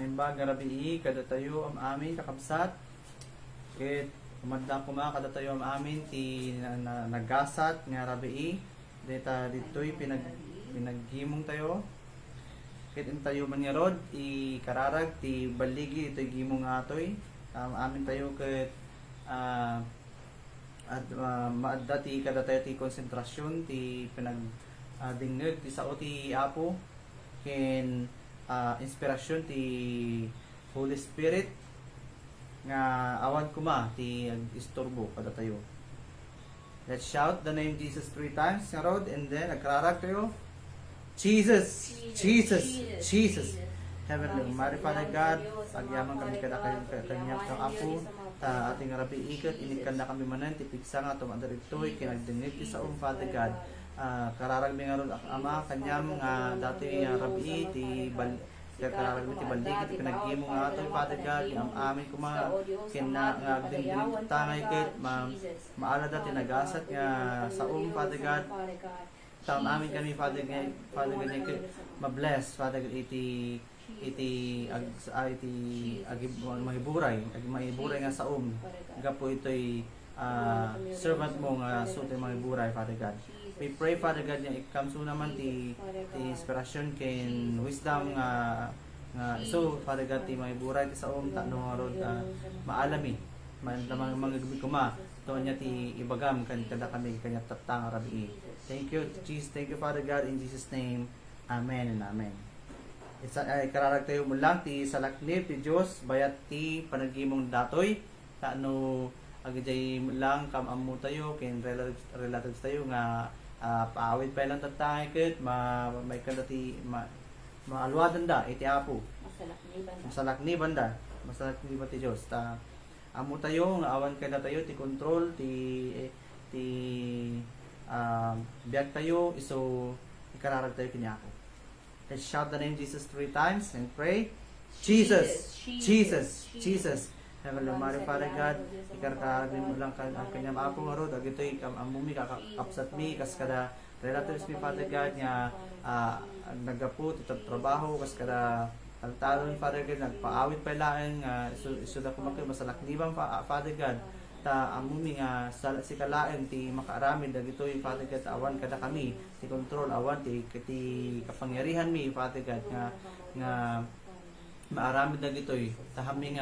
Naimbag nga rabii kada tayo am amin kakabsat. Ket umadda kuma kada tayo am amin ti nagasat nga rabii. Deta ditoy pinaghimong tayo. Ket tayo man nga rod i kararag ti baligi itoy gimong atoy. Amin tayo ket maadda ti kada tayo ti konsentrasyon ti dingeg ti sao ti Apo ken inspirasyon ti Holy Spirit nga awan kuma ti istorbo kada tayo. Let's shout the name Jesus 3 times nga rod, and then agrarag tayo. Jesus, Jesus, Jesus. Heavenly Mary, Father God, pagyaman kami kada kayo kanyang kang Apo, ta ating rabi ikat, inikan na kami manan, tipigsa nga tumadar ito'y, kinagdingig ti sa Father God. Kararag mi nga ron Ama, kanyang dati rabi, ti kararag mi ti baldig, ti pinaghimo nga ito, Father God, ang amin kuma, kinagdingig tangay kit, maala dati nagasat nga sa Father God. Tam amin kami Father God ma-bless Father God iti mahiburay nga sa gapo ito'y servant mo nga suti mahiburay Father God. We pray Father God nga ikamso naman ti inspirasyon ken wisdom nga so Father God ti mahiburay ti sa tano nga rod maalami mga kuma to niya ti ibagam kada kami kanya tatang rabi. Thank you Jesus, thank you Father God, in Jesus name. Amen and amen. Kararag tayo mo lang ti salaknib ti Diyos bayat ti panaghimong datoy tano agajay lang kamamu tayo ken relatives tayo nga paawit pa lang tatay ket may kadati maalwadan da iti Apo masalakniban da ti Diyos ta amo tayo nga awan kada tayo ti control ti biyag tayo iso ikararag tayo kini Apo. Let's shout the name Jesus 3 times and pray. Jesus, Jesus, Jesus. Heavenly Mary, Father God, ikararag mo lang kanyang Apo nga rod agitoy amumi kakapsat mi kas kada relatives mi Father God nga nagapu ti trabaho kas kada altalon Father God nagpaawit pa laeng iso da kumakay masalaknibang Father God ta amumi nga si kalaeng ti makaaramid dagitoy Father God awan kada kami ti control awan ti kapangyarihan mi Father God nga maaramid dagitoy ta hami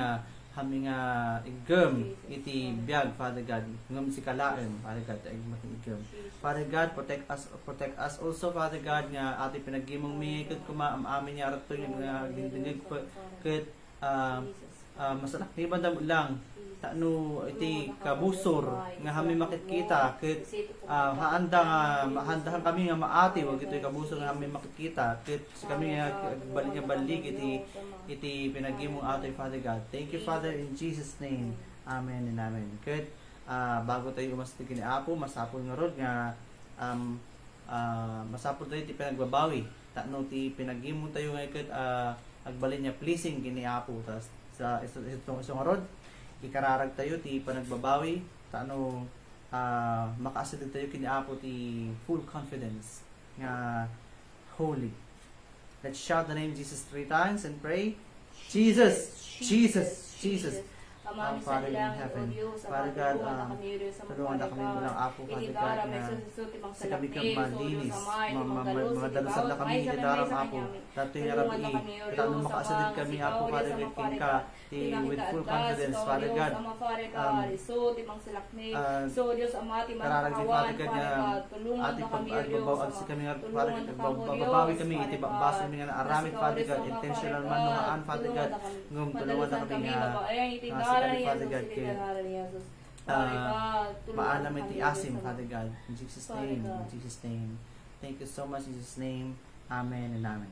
nga igem iti biag Father God ngem si kalaeng Father God ta igem Father God protect us also Father God nga ati pinaghimong mi ket kuma amin nga aratoy nga dingdingig ket masalakniban dam lang tano iti kabusor nga hami makikita ket haandahan kami nga maati wag ito'y kabusor nga hami makikita ket kami nga balig iti pinaghimong atoy Father God. Thank you Father in Jesus name. Amen and amen. Ket bago tayo umasti kini Apo masapol nga rod nga masapol tayo ti pinagbabawi tano ti pinaghimong tayo nga ket agbalin niya pleasing kini Apo tas sa itong nga rod ikararag tayo ti panagbabawi tano makaasideg tayo kini Apo ti full confidence nga holy. Let's shout the name Jesus 3 times and pray. Jesus, Jesus, Jesus. Our Father in heaven, Father God, tulungan na kami mulang Apo, Father God, na sa kami kang malinis, mga dalusad na kami hidarang Apo, dato yung arabi, katano makaasadid kami Apo, Father God, king ka, with full confidence, Father God, kararag din Father God, na ating pagbabaw, sa kami, Father God, bababawi kami, itibakbaso kami nga na aramid, Father God, intentional man, nuhaan, Father God, ngum, tulungan na kami nga, Father God, maalam iti asim, Father God. In Jesus' name, in Jesus' name. Thank you so much, in Jesus' name. Amen and amen.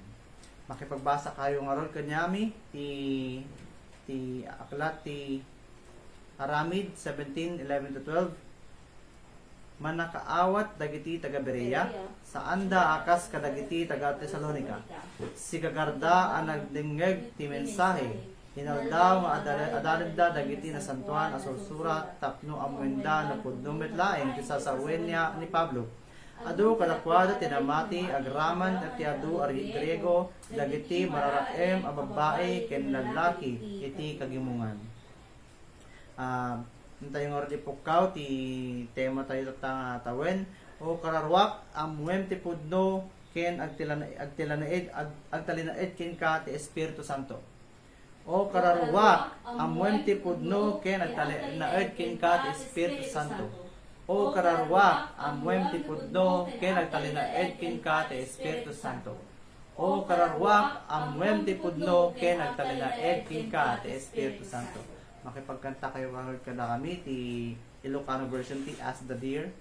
Makipagbasa kayo nga ron kanyami, ti aklat, ti Aramid 17:11-12. Manakaawat dagiti taga Berea, sa anda akas kadagiti taga Tesalonica. Si kagarda ang nagdingeg ti mensahe. Hinaldaw nga adalagda dagiti na santuan asulsurat tapno amwenda na pudnumet laeng ti sasawen niya ni Pablo. adu kadakwada tinamati agraman at ti adu ari Grego dagiti mararakem a babae ken lalaki iti kagimungan. Tayo nga rin ipukaw ti tema tayo tatang tawen o kararwak amuem ti pudno ken agtalinaed ken ka ti Espiritu Santo. O kararwak amuem ti pudno ken agtalinaed ken ka ti Espiritu Santo. O kararwak amuem ti pudno ken agtalinaed ken ka ti Espiritu Santo. O kararwak amuem ti pudno ken agtalinaed ken ka ti Espiritu Santo. Makipagkanta kayo kada kami ti Ilocano version ti As the Deer.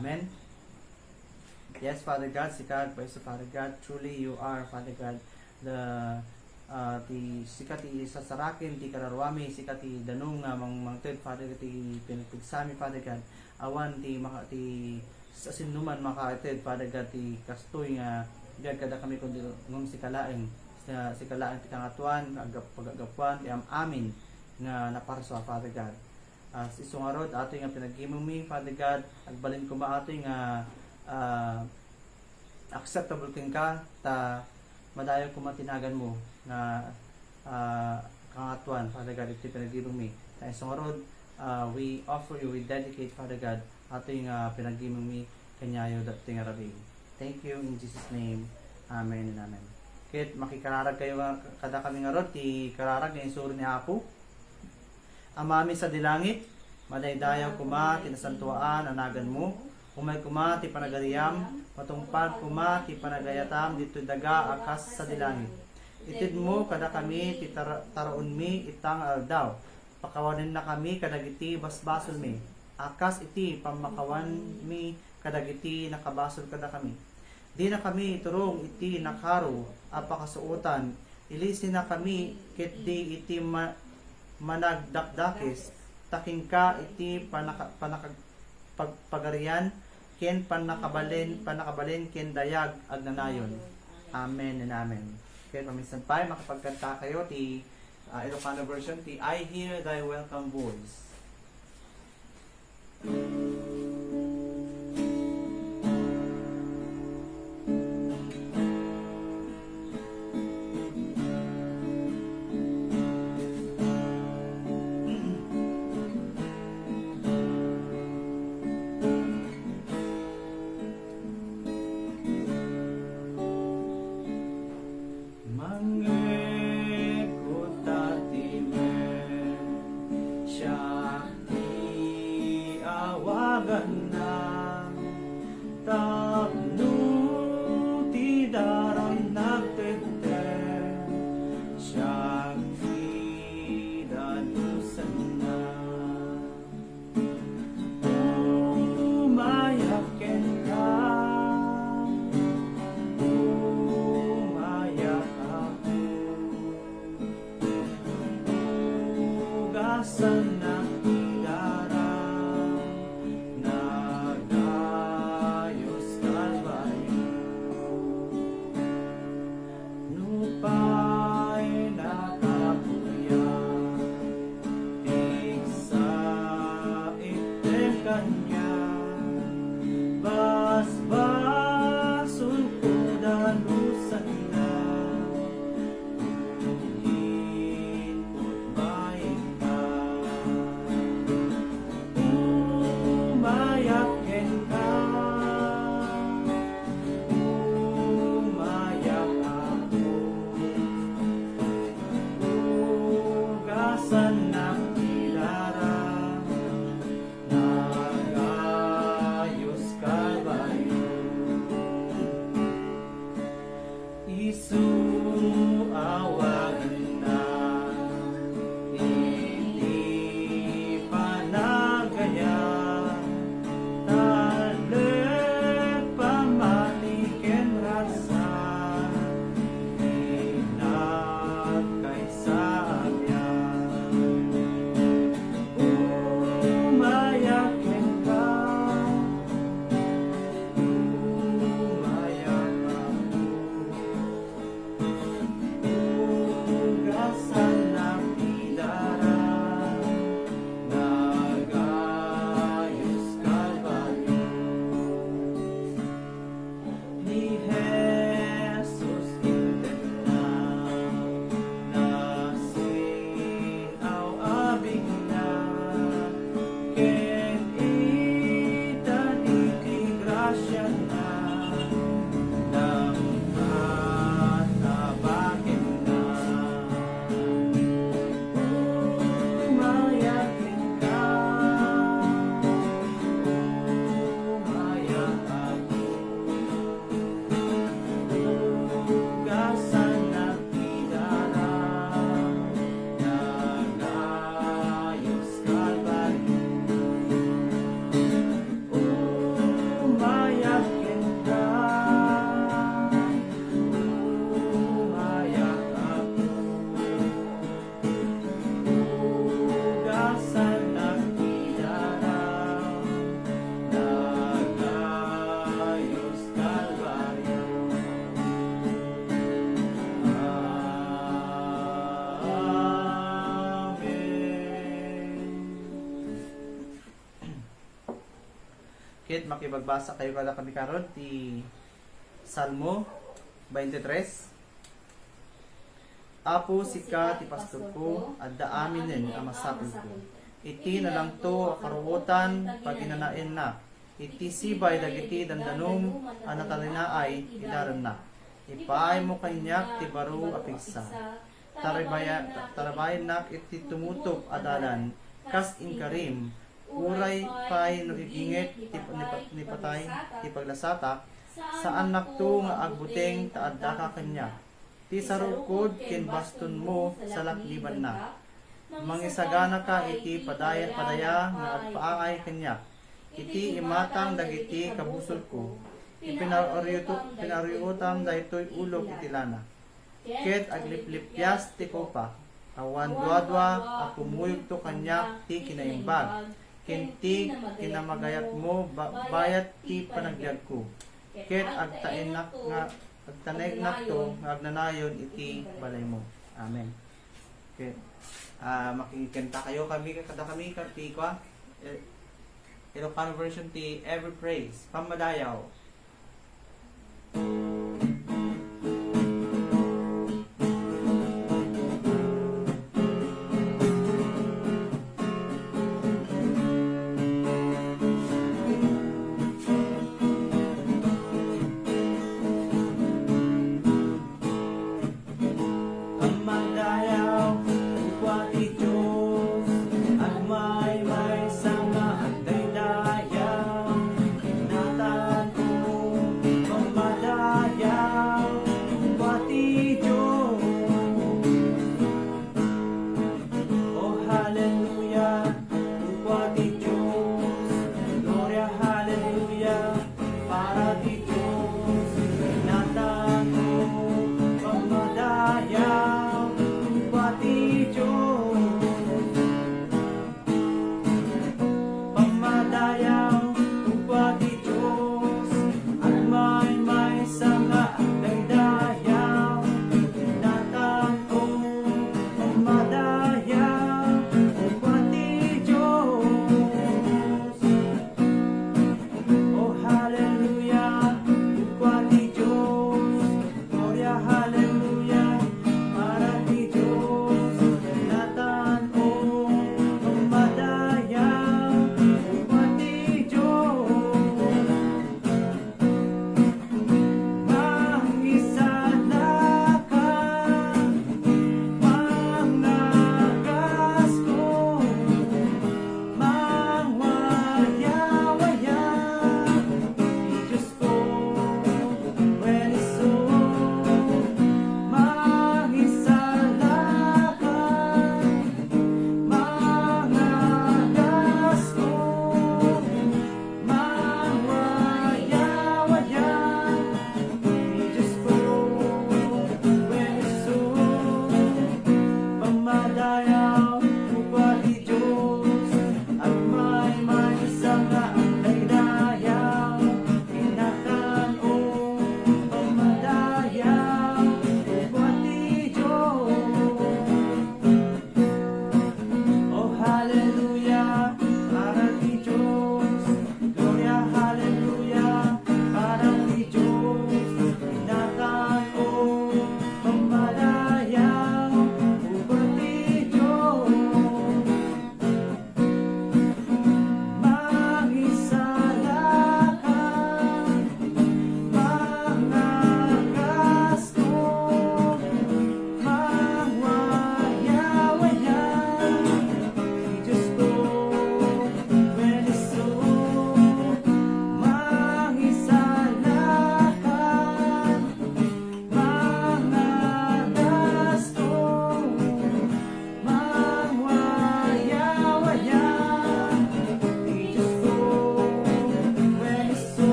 Amen. Yes, Father God, sikat, praise to Father God. Truly, you are, Father God, ti sikat ti sasarakin, ti kararwami, sikat ti danong mangted, Father God, ti pinagpigsami, Father God. Awan ti sa sinuman makaited, Father God, ti kastoy nga diyan kada kami kundi ngum sikalaeng ti kangatuan, pagagapuan, ti amin nga naparso, Father God. As isungarod ato nga pinaghimumi, Father God, agbalin ko ma ato nga acceptable king ka ta madayo ko matinagan mo na kangatuan, Father God, iti pinaghimumi. Ta isungarod we offer you, we dedicate, Father God, ato nga pinaghimumi kanyayo dati nga rabi. Thank you in Jesus name. Amen and amen. Kit makikararag kayo kada kami nga rod ti kararag nga isuro ni Apo. Amami sa dilangit, madaydayaw kuma, tinasantuaan, anagan mo, umay kuma, ti panagariam, matungpad kuma, ti panagayatam, dito daga, akas sa dilangit. Itid mo, kada kami, ti taraon mi, itang aldaw, pakawanin na kami, kadagiti, basbasol mi, akas iti, pamakawan mi, kadagiti, nakabasol kada kami. Di na kami turong iti nakaro apakasuotan. Ilisin na kami ket di iti managdakdakis. Taking ka iti pagpagarian ken panakabalin ken dayag agnanayon. Amen and amen. Kaya paminsan pa makapagkanta kayo ti Ilocano version ti I Hear Thy Welcome Voice. Kit makibagbasa kayo kada kami karon ti Salmo 23. Apo sika ti pastor ko adda aminen ang masapil ko. Iti na lang to karuwotan pag inanain na. Iti sibay dagiti dandanom anatalinaay idaran na. Ipaay mo kanyak ti baro apigsa. Tarabayan nak iti tumutok adalan kas inkarim. Uray pay no igingit ni patay ti paglasata saan nakto nga agbuteng taadda ka kanya. Ti sarukod ken baston mo sa lakliban na. Mangisagana ka iti padaya nga agpaangay kanya. Iti imatang dagiti kabusol ko. pinariutam daytoy ulo itilana. Ket agliplipyas ti kopa. Awan duadwa akumuyog to kanya ti kinaimbag. Kenti kinamagayat mo bayat ti panagbiag ko. Ket agtaneg nakto nga agnanayon iti balay mo. Amen. Okay. Makikanta kayo kami ti kwa. Ilocano version ti Every Praise. Pamadayaw.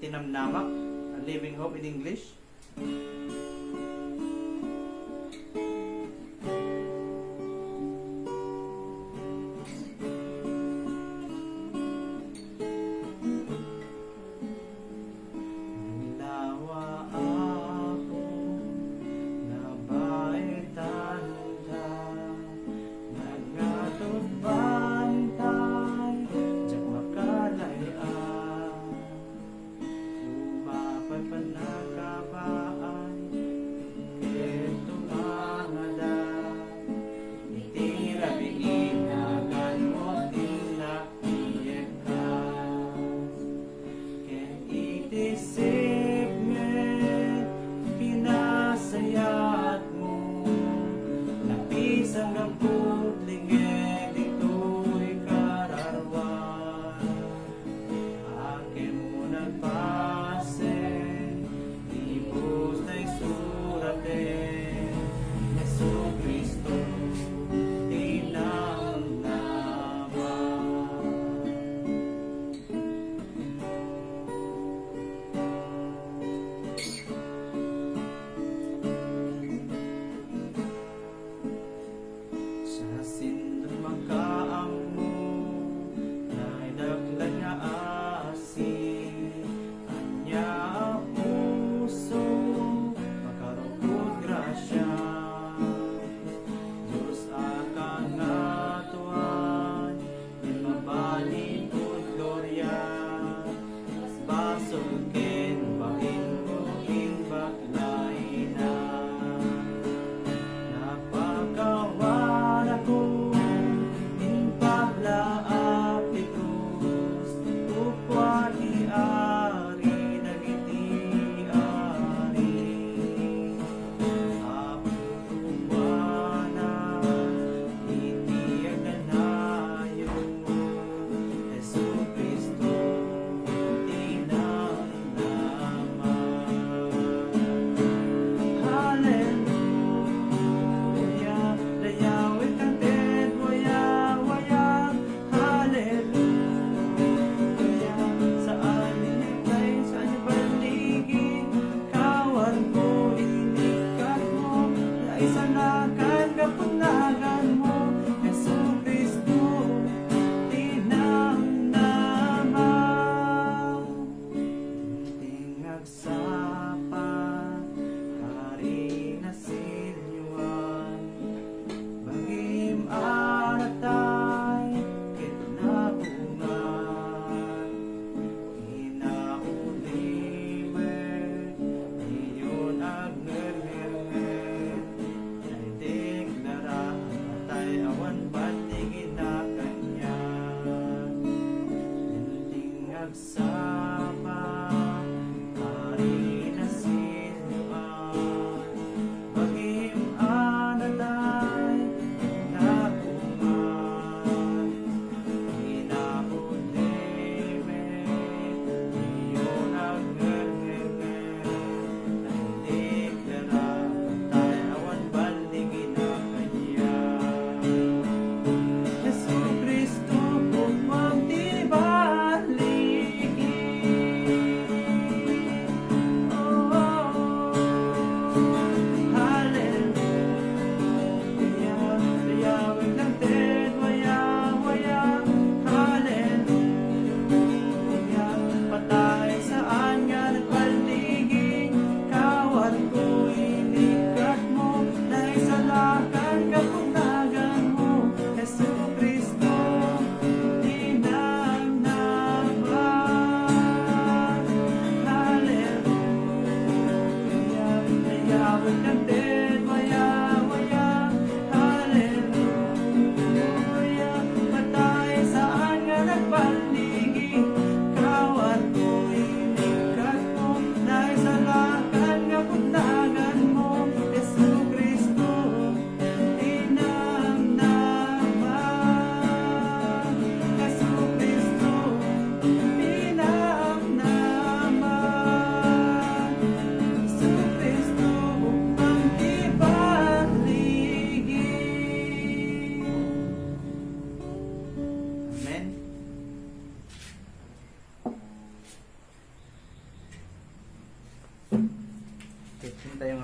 Tinamnamak, Living Hope in English.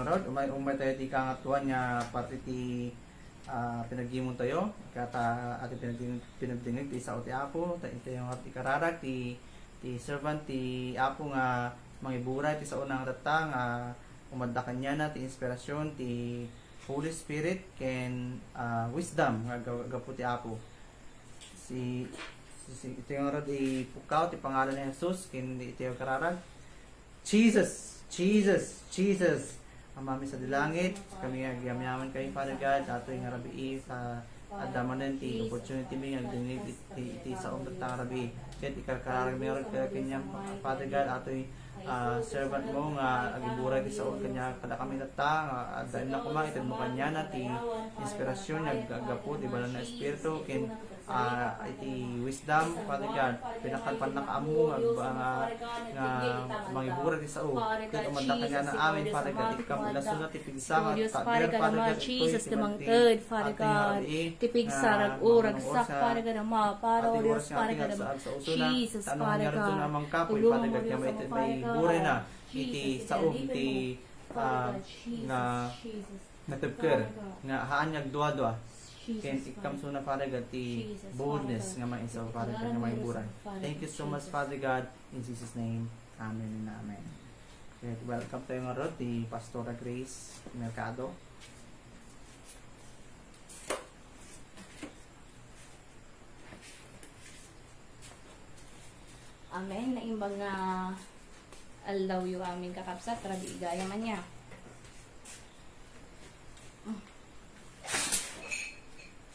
rod, umay tayo ti kangatuan nga parte ti pinaghimon tayo kata ati pinagdingig ti sao ti Apo ito yung ti kararag ti servant ti Apo nga mangiburay ti sao nang tata nga umadda kanya na ti inspirasyon ti Holy Spirit ken wisdom nga gapu ti Apo ito yung rod ipukaw ti pangalan ni Jesus ken ito yung kararag Jesus Amami sa dilangit, kami agyamyaman kayo, Father God, ato yung rabi sa adamanan ti opportunity mi agdinig ti sa umat ta rabi. Ket ikarkarag mi ron kanya Father God, ato yung servant mo nga agiburay ti sa kanya kada kami nata adaan na kuma ited mo kanya na ti inspirasyon nagagapo ti banal na espiritu ken iti wisdom Father God pinakalpan na kaamo nga mangiburay ti sao ket umanda kanya na amin Father God ikam ilasun na ti pigsama Father God Jesus demangted Father God ti pigsarag urag sak Father God ma para Dios Father God Jesus Father God Father God may buray na iti sao iti nga natubker nga haanyag duwa-duwa ken ikam suna Father God ti boldness nga maisaw Father God nga may buray. Thank you so much Father God in Jesus name. Amen and amen. Okay, welcome tayo nga rod ti Pastora Grace Mercado. Amen. Naimbang nga aldaw yung aming kakapsat, rabi igaya man niya.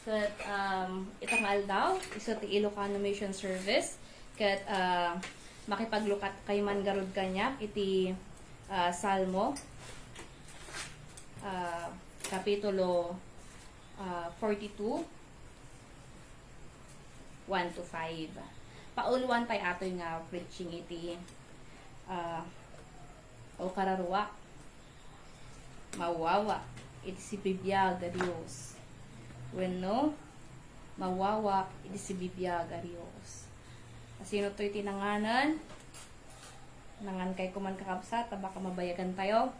Kat itang aldaw, isa ti Ilocano Mission Service. Kat makipaglukat kay man garud kanya, iti Salmo, Kapitulo 42, 1 to 5. Pauluan tay atoy nga preaching iti o kararwa mawawa iti si bibiyag a Dios wenno mawawa iti si bibiyag a Dios asino to'y tinanganan nangan kay kuman kakabsat baka mabayagan tayo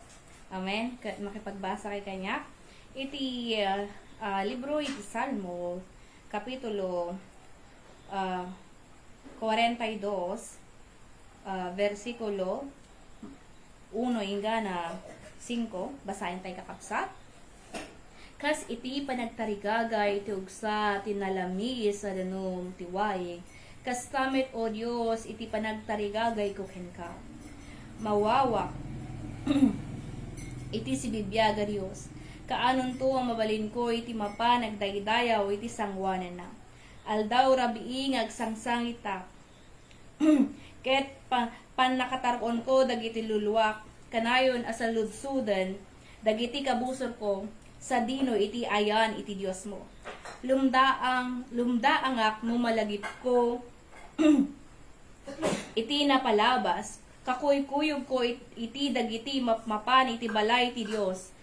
amen makipagbasa kay kanya iti libro iti Salmo kapitulo 42 versikulo 1 ingana 5 basahin tayo kakapsat. Kas iti panagtarigagay ti ugsa tinalami sa danum tiway. Kas tamet o Dios iti panagtarigagay ko kenka. Mawawa iti si bibiyag a Dios. Kaanon to ang mabalin ko iti mapa nagdaydayaw iti sangwanan na. Aldaw rabiing agsangsangita. Ket panakatarkon ko dagiti luluwak kanayon asaludsudan dagiti kabusor ko sa dino iti ayan iti Dios mo. Lumdaangak no malagip ko iti napalabas kakuy-kuyog ko iti dagiti mapan iti balay iti Dios.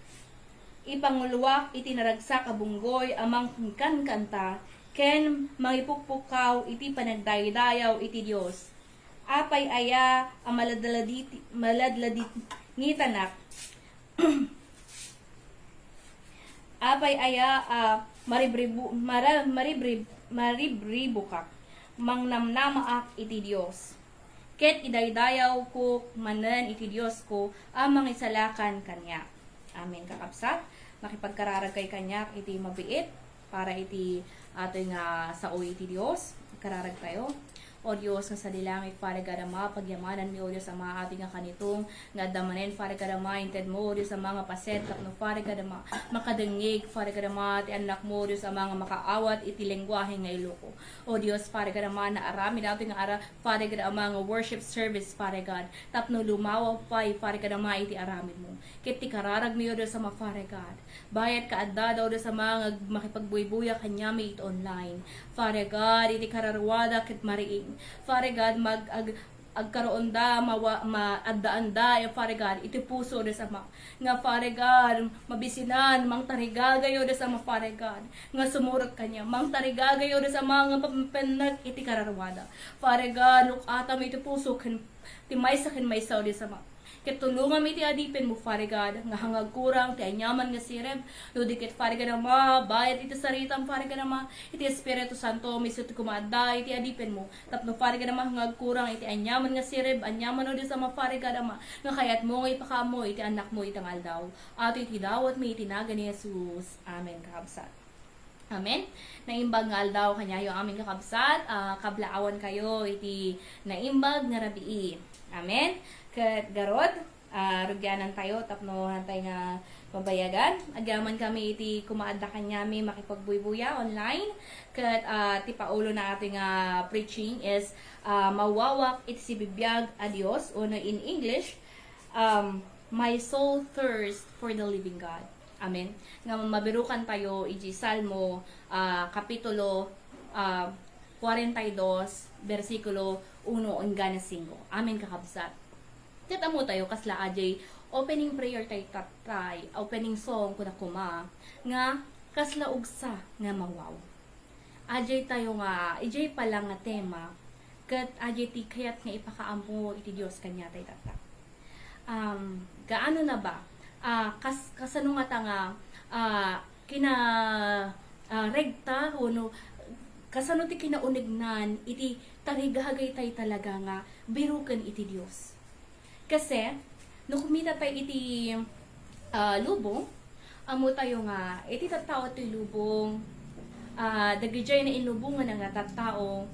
Ipanguluwak iti naragsak abunggoy amang kan kanta ken mangipukpukaw iti panagdaydayaw iti Dios. Apay aya ang maladladit ngitanak. Apay aya maribribukak mangnamnamaak iti Dios. Ket idaydayaw ko manen iti Dios ko ang mangisalakan kanya. Amen kakapsat. Makipagkararag kay kanya iti mabiit para iti ato nga sa iti Dios. Kararag tayo. O Diyos nga sa dilangit, Father God Ama, pagyamanan mi o Diyos sa mga ating nga kanitong nga damanin, Father God Ama, inted mo o Diyos sa mga pasentak no Father God Ama, makadengig, Father God Ama, ti anak mo o Diyos sa mga makaawat, iti lengguwahe nga iloko. O Diyos, Father God Ama, na arami natin nga Father God Ama, nga worship service, Father God, tapno lumawaw pa, Father God Ama, iti aramid mo. Kiti kararag mi o Diyos sa mga Father God, bayat ka adda daw Diyos sa mga makipagbuy-buya kanya may ito online. Father God, iti kararwada kit mariing. Father God, agkaroon da, maadaan da, Father God, iti puso da sa nga Father God, mabisinan, mang tarigagayo da sa Father God, nga sumurot kanya, mang tarigagayo da sa mga pampanak iti kararwada. Father God, lukata mo iti puso, timay sa kin may saw da sa Ket tulungan mi ti adipin mo, Father God, nga hangag kurang, ti anyaman nga sireb, no dikit, Father God, ma, bayad iti saritang, Father God, ma, iti Espiritu Santo, misut kumada, iti adipin mo, tapno, Father God, ma, hangag kurang, iti anyaman nga sireb, anyaman o di sa ma, Father God, ma, nga kayat mo, nga ipakamo, iti anak mo, iti aldaw, at iti dawat mi, iti naga ni Jesus. Amen, kakabsat. Amen. Naimbag nga aldaw kanyayo aming kakabsat, kablaawan kayo iti naimbag nga rabii. Amen. Ket garod, rugyanan tayo tapno hantay nga mabayagan. Agaman kami iti kumaadda kanyami makipagbuy-buya online. Ket ti paulo na ating preaching is mawawak iti si bibiyag a Dios, o in English, my soul thirsts for the living God. Amen. Nga mabirukan tayo iti Salmo kapitulo 42 versikulo 1 hanggang 5. Amen, kakabsat. Titamo tayo kasla ajay opening prayer tayo tatay, opening song kuna kuma nga kasla ugsa nga mawaw. Ajay tayo nga ijay pa lang nga tema ket ajay ti kayat nga ipakaampo iti Dios kanya tayo tata. Gaano na ba? Kasano nga nga kina regta no kasano ti kinaunignan iti tarigagay tay talaga nga biruken iti Dios. Kasi no kumita tayo iti lubong, amo tayo nga iti tattao ti lubong, dagijay na inlubungan nga tattao,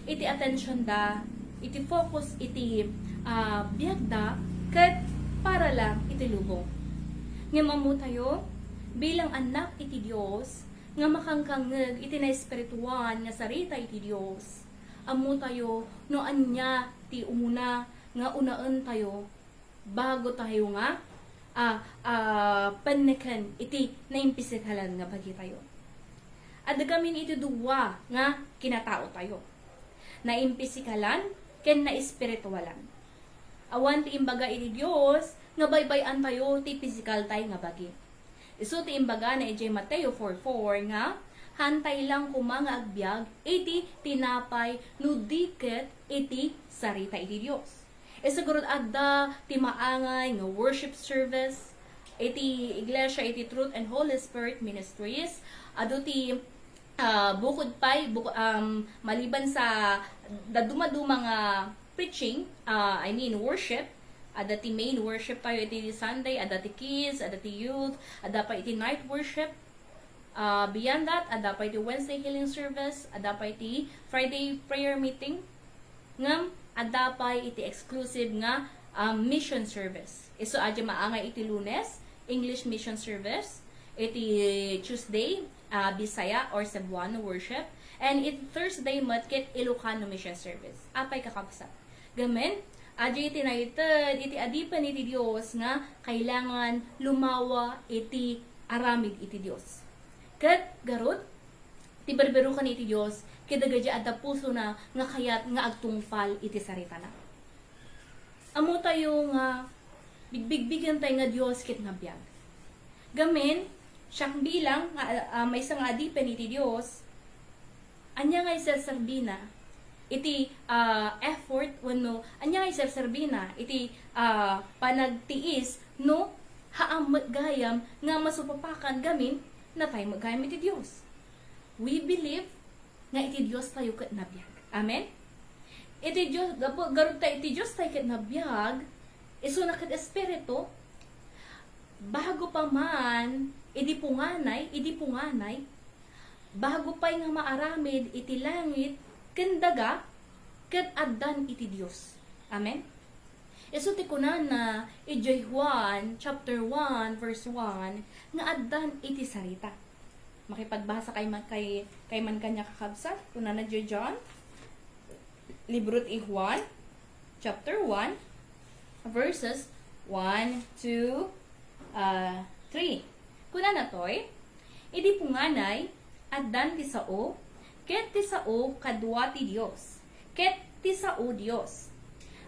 iti attention da, iti focus iti biagda ket para lang iti lubong. Nga mamu tayo bilang anak iti Dios nga makangkangeg iti na espirituan nga sarita iti Dios. Amu tayo no anya ti umuna nga unaan tayo bago tayo nga pannekan iti naimpisikalan nga bagi tayo. Adagamin iti duwa nga kinatao tayo. Naimpisikalan ken na espiritualan. Awan ti imbaga iti Dios nga baybayan tayo ti physical tayo nga bagi. Isu ti imbaga na iti Mateo 4:4 nga hantay lang kumanga agbyag iti tinapay no diket iti sarita iti Dios. Sigurud adda ti maangay nga worship service iti iglesia iti Truth and Holy Spirit Ministries, adu ti bukod pay maliban sa daduma-duma nga preaching, worship, ada ti main worship tayo iti Sunday, ada ti kids, ada ti youth, ada pa iti night worship. Beyond that, ada pa iti Wednesday healing service, ada pa iti Friday prayer meeting, ngam ada pa iti exclusive nga mission service. Isu adya maangay iti Lunes, English mission service, iti Tuesday, Bisaya or Cebuano worship, and iti Thursday matkit Ilocano mission service. Apay kakabsat. Gamen, adya iti naited, iti adipan iti Dios nga kailangan lumawa iti aramid iti Dios. Ket garod, ti berberukan iti Dios, kidagaja adda puso na nga kayat nga agtungpal iti sarita na. Amo tayo nga bigbigbigan tayo nga Dios ket nga biag. Gamen, siyak bilang may isang adipan iti Dios, anya nga isasarbina iti effort wano anya nga isasarbina iti panagtiis no haam gayam nga masupapakan gamin na tayo magayam iti Dios. We believe nga iti Dios tayo ket nabiyag. Amen. Iti Dios garud tayo iti Dios tayo ket nabiyag, isu na ket espiritu bago pa man idi punganay bago pay nga maaramid iti langit ken daga ket addan iti Dios. Amen. Isu ti kunan na iti Juan chapter 1 verse 1 nga addan iti sarita. Makipagbasa kay man kanya kakabsat kunan na John libro ti Juan chapter 1 verses 1 to 3. Kunan na toy, idi punganay addan ti sao, ket ti sao kadwa ti Dios, ket ti sao Dios.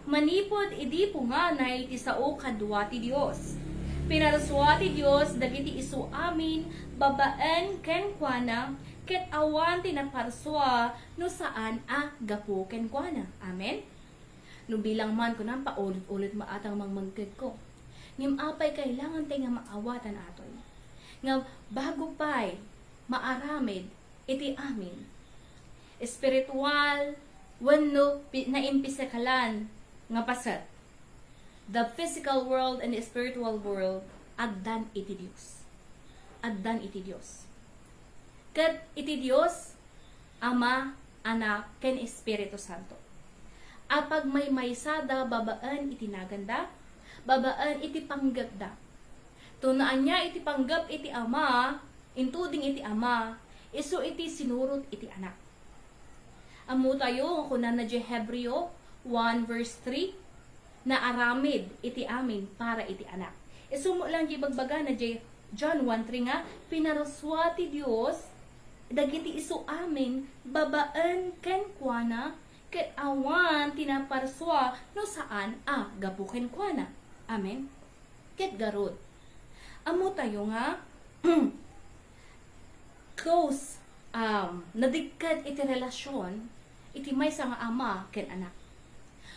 Manipod idi punganay ti sao kadwa ti Dios. Pinaraswa ti Dios dagiti isu amin babaen ken kuana, ket awan ti naparswa no saan gapu ken kuana. Amen. No bilang man ko nang paulit-ulit maatang mangmangkid ko. Ngim apay kailangan tayo nga maawatan atoy. Nga bago pa'y maaramid iti amin. Espiritual, wenno naimpisakalan nga pasat. The physical world and the spiritual world addan iti Dios. Addan iti Dios. Ket iti Dios Ama, Anak, ken Espiritu Santo. Apag may maysada babaan iti naganda, babaan iti panggagda. Tunaan niya iti panggap iti Ama, intuding iti Ama, iso iti sinurot iti Anak. Amu tayo kunan na Hebreo 1 verse 3 na aramid iti amin para iti Anak. Isumo lang di bagbaga na John 1:3 nga pinaraswa ti Dios dagiti isu amin babaan ken kuana ket awan tinaparswa no saan gapuken kuana. Amen. Ket garod. Amo tayo nga close nadikkat iti relasyon iti maysa nga ama ken anak.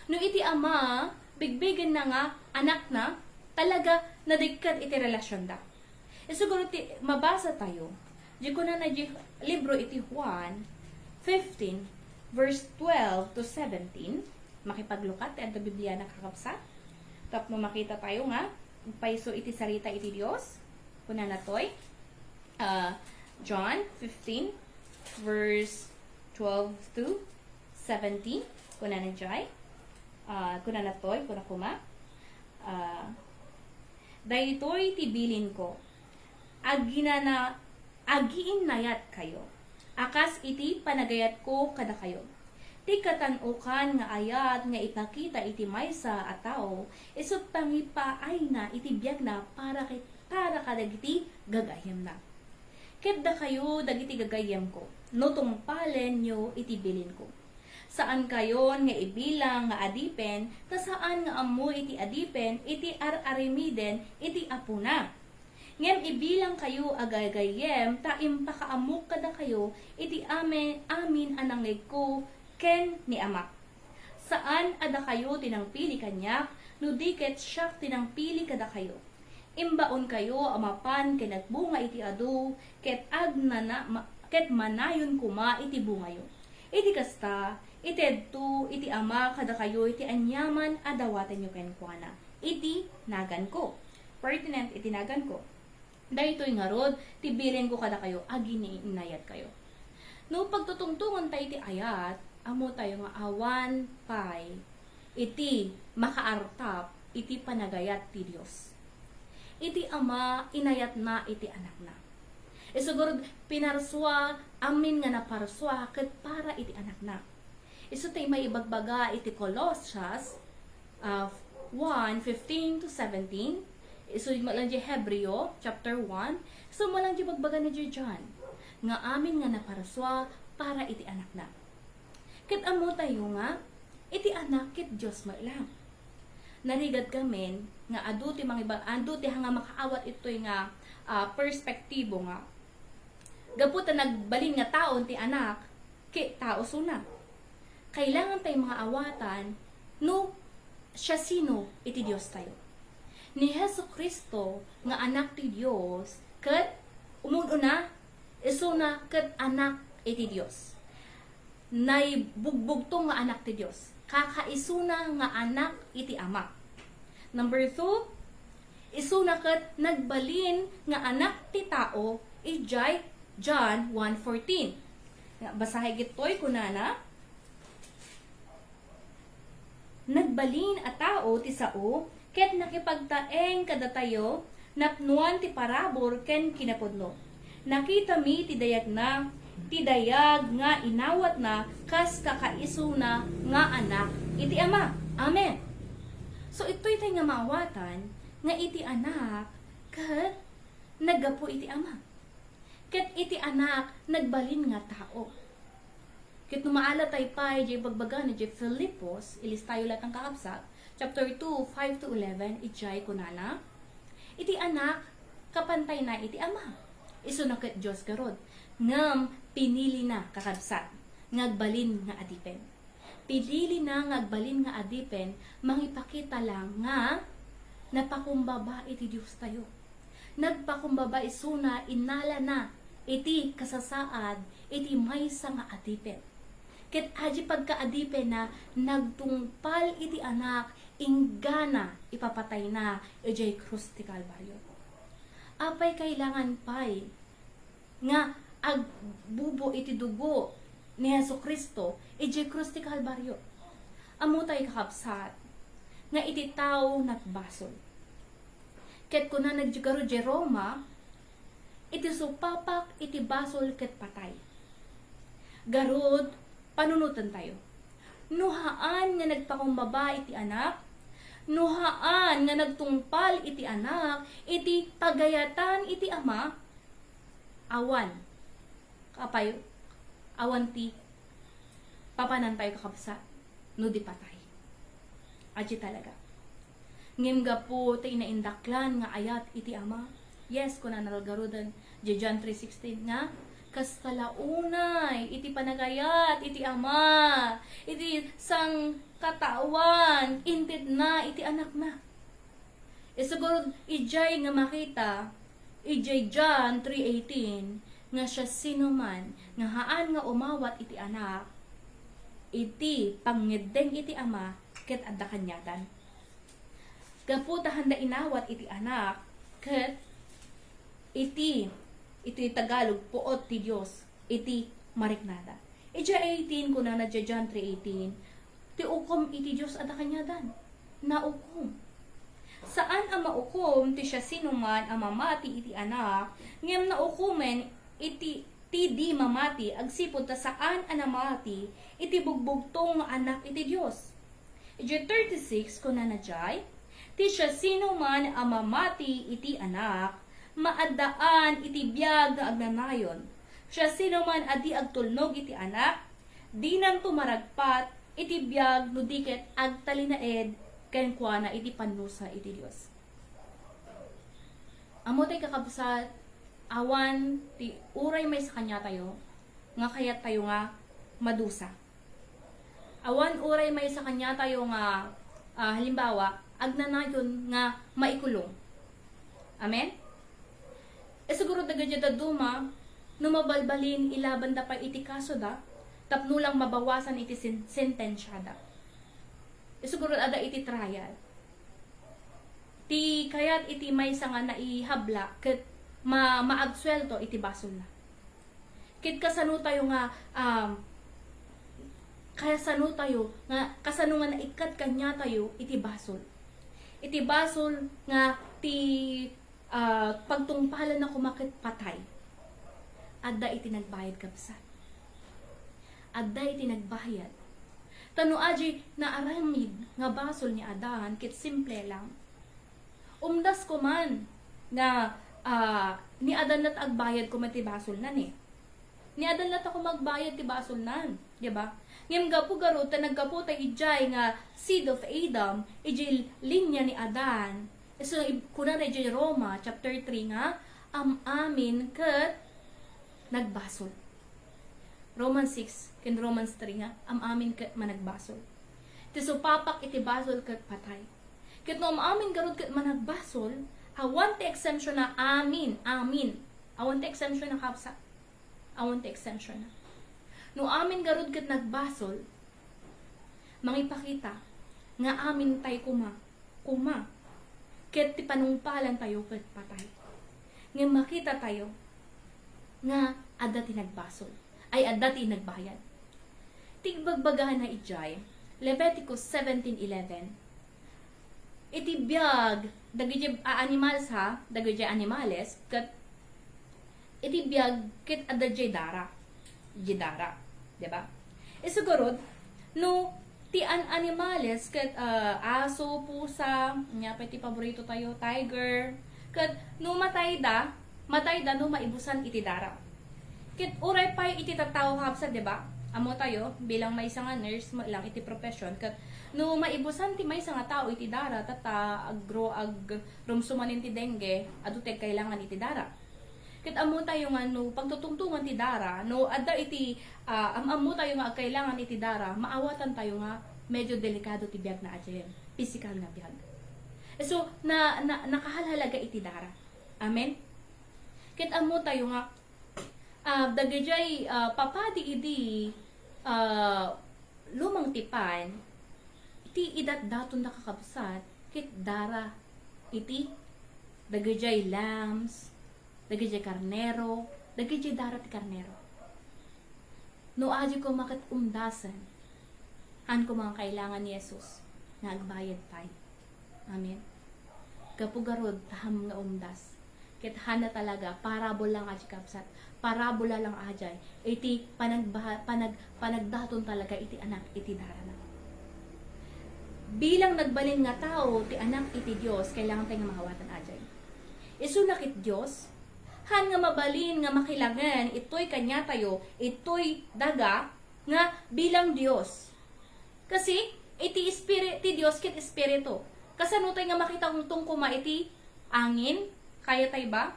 No iti ama bigbigan na nga anak na talaga nadikkat iti relasyon da. Siguro mabasa tayo. Di ko na libro iti Juan 15 verse 12 to 17. Makipaglukat at Biblia na kakapsat. Tapos makita tayo nga paiso iti sarita iti Dios. Kuna na toy. John 15 verse 12 to 17. Kuna na jay. Kuna na toy. Kuna kuma. Daytoy tibilin ko. Agiin nayat kayo. Akas iti panagayat ko kada kayo. Ti katanukan nga ayat nga ipakita iti maysa a tao, isut pangipaay na iti biag na para kadagiti gagayem na. Kedda kayo dagiti gagayem ko, no tungpalen nyo iti bilin ko. Saan kayon nga ibilang nga adipen, ta saan nga ammo iti adipen, iti ar-arimiden, iti apuna. Ngem ibilang kayo agagayem, ta impakaamok kada kayo, iti amin anangeg ko, ken ni amak. Saan ada kayo tinangpili kanyak, no diket siya tinangpili kada kayo. Imbaon kayo amapan ken nagbunga iti adu, ket manayon kuma iti bungayo. Iti kasta, iti edto, iti ama kada kayo, iti anyaman adawaten nyo ken kuana. Iti nagan ko. Pertinent iti nagan ko. Dahito'y ngarod, tibilin ko kada kayo, aginiinayat kayo. No pagtutungtungan tayo iti ayat, amo tayo nga awan pay, iti makaartap, iti panagayat ti Dios. Iti ama, inayat na, iti anak na. Siguro, pinarswa, amin nga naparswa, ket para iti anak na. Tayo may ibagbaga, iti Colossians 1:15 to 17, malang di Hebreo, chapter 1. Malang di bagbaga na di John. Nga amin nga naparaswa para iti anak na. Kit amo tayo nga, iti anak kit Diyos mo lang. Narigad kami nga adu ti nga makaawat ito'y nga perspektibo nga. Gaputa nagbalin nga taon ti anak, kit tao suna. Kailangan tayo mga awatan, no siya sino iti Diyos tayo. Ni Hesu Kristo nga anak ti Dios ket umuduna isuna ket anak iti Dios. Nay bugbugtong nga anak ti Dios. Kakaisuna nga anak iti ama. Number 2, isuna ket nagbalin nga anak ti tao ijay John 1:14. Basahe gitoy kunana. Nagbalin a tao ti sao ket nakipagtaeng kada tayo, napnuan ti parabor ken kinapudno. Nakita mi ti dayag nga inawat na, kas kakaiso na nga anak, iti ama. Amen. So ito'y tayo nga maawatan, nga iti anak, ket nagapo iti ama. Ket iti anak, nagbalin nga tao. Ket numaala tayo pa, jay bagbaga na jay Filipos, ilis tayo lahat ng kaabsat, chapter 2, 5 to 11, ijay kunana. Iti anak, kapantay na iti ama. Iso na ket Diyos garod. Ngam, pinili na kakabsat. Ngagbalin nga adipen. Pilili na nga agbalin nga adipen, mangipakita lang nga napakumbaba iti Diyos tayo. Nagpakumbaba isuna, inala na, iti kasasaad, iti maysa nga adipen. Ket aji pagkaadipen na nagtungpal iti anak, inggana ipapatay na, ijay krus ti Kalbaryo. Apay kailangan pay, nga agbubo iti dugo ni Jesucristo, ijay krus ti Kalbaryo. Amo tayo kakabsat, nga iti tao nagbasol. Ket kuna nagjigaro di Roma, iti supapak iti basol ket patay. Garod, panunutan tayo. Nuhaan nga nagpakumbaba iti anak, nuhaan nga nagtungpal iti anak, iti pagayatan iti ama, awan. Kapay, awan ti papanan tayo kakabsa, no di patay. Aji talaga. Ngem gapo tayo inaindaklan nga ayat iti ama. Yes, kuna nalgarudan, John 3:16 nga, kas kalaunay, iti panagayat, iti ama, iti sang katawan, intid na, iti anak na. Siguro, ijay nga makita, ijay John 3:18, nga siya sinuman, nga haan nga umawat iti anak, iti pangedeng iti ama, ket adda kanyatan. Gaputa handa inawat iti anak, ket iti Tagalog, puot ti Diyos, iti mariknada. Ija 18, kuna na John 3:18, ti ukom iti Diyos ada kanyadan, na ukom. Saan ang maukom, ti siya sinuman ang mamati iti anak, ngem na ukumen, iti di mamati, agsipod ta saan ang namati, iti bugbugtong anak iti Diyos. Ija 36, kuna na jay, ti siya sinuman ang mamati iti anak, maadaan iti biyag nga agnanayon. Siya sinuman adi agtulnog iti anak, di nang tumaragpat iti biyag no diket agtalinaed ken kuana iti panusa iti Dios. Amo tay kakabsat, awan ti uray may sa kanya tayo, nga kayat tayo nga madusa. Awan uray may sa kanya tayo nga halimbawa, agnanayon nga maikulong. Amen? Siguro dagadya duma, numabalbalin ilaban da pa iti kaso da, tapno lang mabawasan iti sentensyada. Siguro ada iti trial. Ti kayat iti may nga naihabla, ket maagswelto iti basol na. Kit kasano tayo nga, kasano tayo nga, kasano nga naikat kanya tayo iti basol. Iti basol nga ti pagtungpalan na kumakit patay. Adda iti nagbayad kapsat. Adda iti nagbayad. Tano aji na aramid nga basol ni Adan, kit simple lang. Umdas ko man nga ni Adan nat agbayad ko man ti basol nan eh. Ni Adan nat ako magbayad ti basol nan, di ba? Ngem gapu garo ta naggapu ta ijay nga seed of Adam, ijay linya ni Adan. So, kuna na dyan Roma, chapter 3 nga, amin ket nagbasol. Romans 6, ken Romans 3 nga, amin ket managbasol. Ti supapak iti basol ket patay. Ket no amin garud ket managbasol, awan ti exemption na amin. Awan ti exemption na kapsa. Awan ti exemption na. No amin garud ket nagbasol, mangipakita nga amin tay kuma. Ket ti panungpalan tayo ket patay. Nga makita tayo nga adda ti nagbasol, ay adda ti nagbayad. Tigbagbagahan na ijay, Leviticus 17:11. Iti biyag dagiti animals ha, dagiti animales ket iti biyag ket adda jay dara. Jidara, di ba? Sigurod no ti animales ket aso, pusa, nya pati paborito tayo, tiger. Ket no matay da no maibusan iti dara. Ket uray pay iti tattao kapsa, di ba? Amo tayo bilang may isang nurse mo lang iti profession ket no maibusan ti may isang tao iti dara tata rumsumanin ti dengue adto kailangan iti dara. Ket amo tayo nga no pagtutungtungan ti dara, no adda iti amo tayo nga kailangan iti dara, maawatan tayo nga medyo delikado ti biag na adyan. Physical nga biag. So nakahalhalaga iti dara. Amen. Ket amo tayo nga dagajay papadi idi lumang tipan iti idat daton nakakabsat ket dara iti dagajay lambs, dagajay karnero, dagajay dara ti karnero. No aji ko makat umdasan han ko mga kailangan ni Jesus nga agbayad tayo. Amen. Kapugarod taham nga umdas. Ket hana talaga parabol lang aji kapsat. Parabola lang ajay. Iti panagdaton talaga iti anak iti darana. Bilang nagbalin nga tao ti anak iti Dios, kailangan tayo nga mahawatan ajay. Isunak iti Dios, han nga mabalin nga makilangan itoy kanya tayo, itoy daga nga bilang Dios. Kasi iti spirit ti Dios ket espiritu. Kasano tayo nga makita kung kuma iti angin, kaya tayo ba?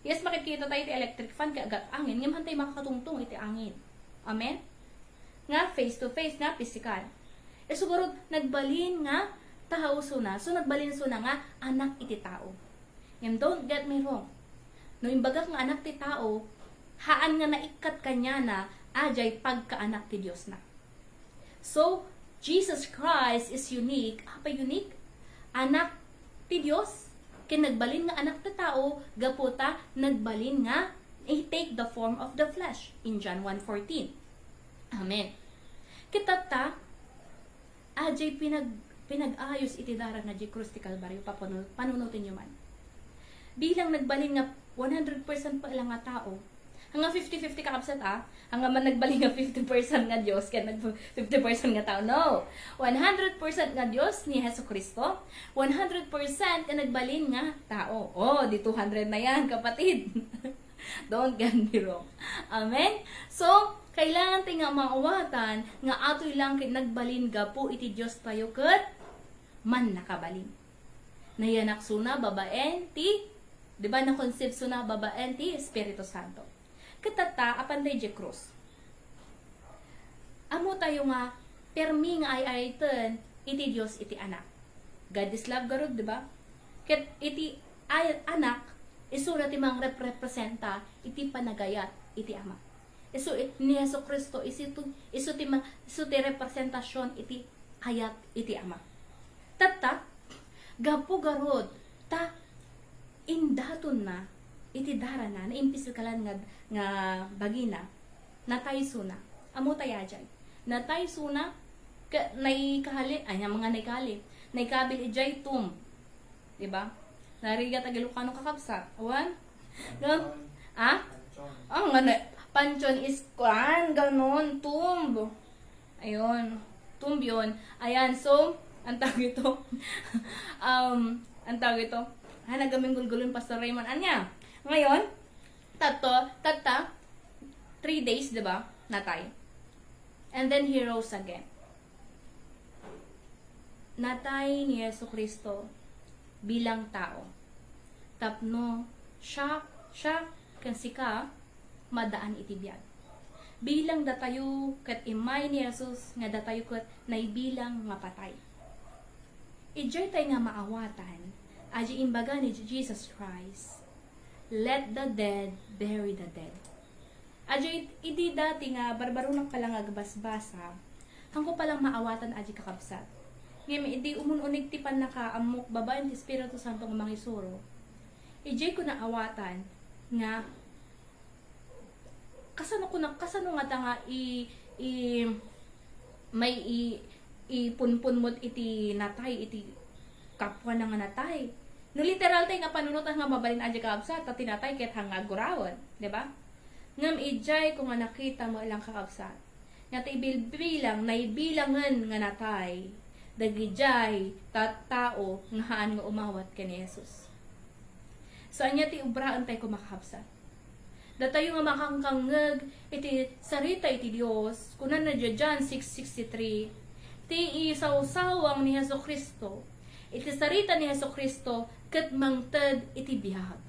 Yes, makikita tayo iti electric fan kaya agad angin, ngayon tayo makakatungtong iti angin. Amen? Nga face to face, nga physical. Siguro nagbalin nga tao suna. So nagbalin suna nga anak iti tao. And don't get me wrong. No imbagak nga anak ti tao, haan nga naikat kanya na ajay pagkaanak ti Dios na. So Jesus Christ is unique. Apa unique? Anak ti Dios. Kaya nagbalin nga anak ti tao, gaputa nagbalin nga he take the form of the flesh in John 1:14. Amen. Kitata ajay pinag-ayos iti dara na di krus ti Kalbaryo panunutin nyo man. Bilang nagbalin nga 100% pa lang nga tao, hanga 50-50 kakapsat hanga man nagbalin nga 50% nga Dios kaya 50% nga tao. No. 100% nga Dios ni Hesukristo, 100% nga nagbalin nga tao. Oh, di 200 na yan, kapatid. Don't get me wrong. Amen? So, kailangan tayo nga maawatan nga atoy lang kit nagbalin gapo iti Dios tayo ket man nakabalin. Nayanak suna babaen ti, di ba na conceive suna babaen ti Espiritu Santo. Katata apan day krus. Amo tayo nga permi nga ay iti Dios iti anak. God is love garod, di ba? Ket iti ay anak isura ti mang representa iti panagayat iti ama. Isu ni Hesukristo isu ti representasyon iti hayat iti ama. Tata gapu garod ta indaton na iti dara na impisikalan nga bagina natay suna amo tayajay natay suna nay kahali ay mga nay kahali nay kabil ijay tum, di ba? Nariga Tagalogano kakabsat awan ang panchon is kwan ganon tumb, ayun tumb yun. Ayan, so ang tawag ito nagaming gulgulon Pastor Raymond anya ngayon tata 3 days, di ba? Natay. And then he rose again. Natay ni Hesukristo bilang tao. Tapno siya kansika madaan iti biag. Bilang datayo ket imay ni Jesus nga datayo ket naibilang nga patay. Ijay tay nga maawatan aji imbaga ni Jesus Christ. Let the dead bury the dead. Aji idi dati nga barbarunak palang agbasbasa. Hangko palang maawatan aji kakabsat. Ngem idi umununig ti pan nakaamok babaen ti Espiritu Santo nga mangisuro. Ijay ko na awatan nga kasano nga ta nga may ipunpun mo iti natay iti kapwa na nga natay. No literal tay nga panunutan nga mabalin adya kaabsat ta tinatay ket hanga gurawon, di ba? Ngam ijay kung nga nakita mo ilang kakabsat. Nga tay bilang naibilangan nga natay dagijay tattao nga haan nga umawat ken Jesus. So anya ti ubraan tay kumakabsat. Datayo nga makangkangag iti sarita iti Dios kunan na John 6:63 ti isawsawang ni Hesukristo iti sarita ni Hesukristo ket mangted iti bihag.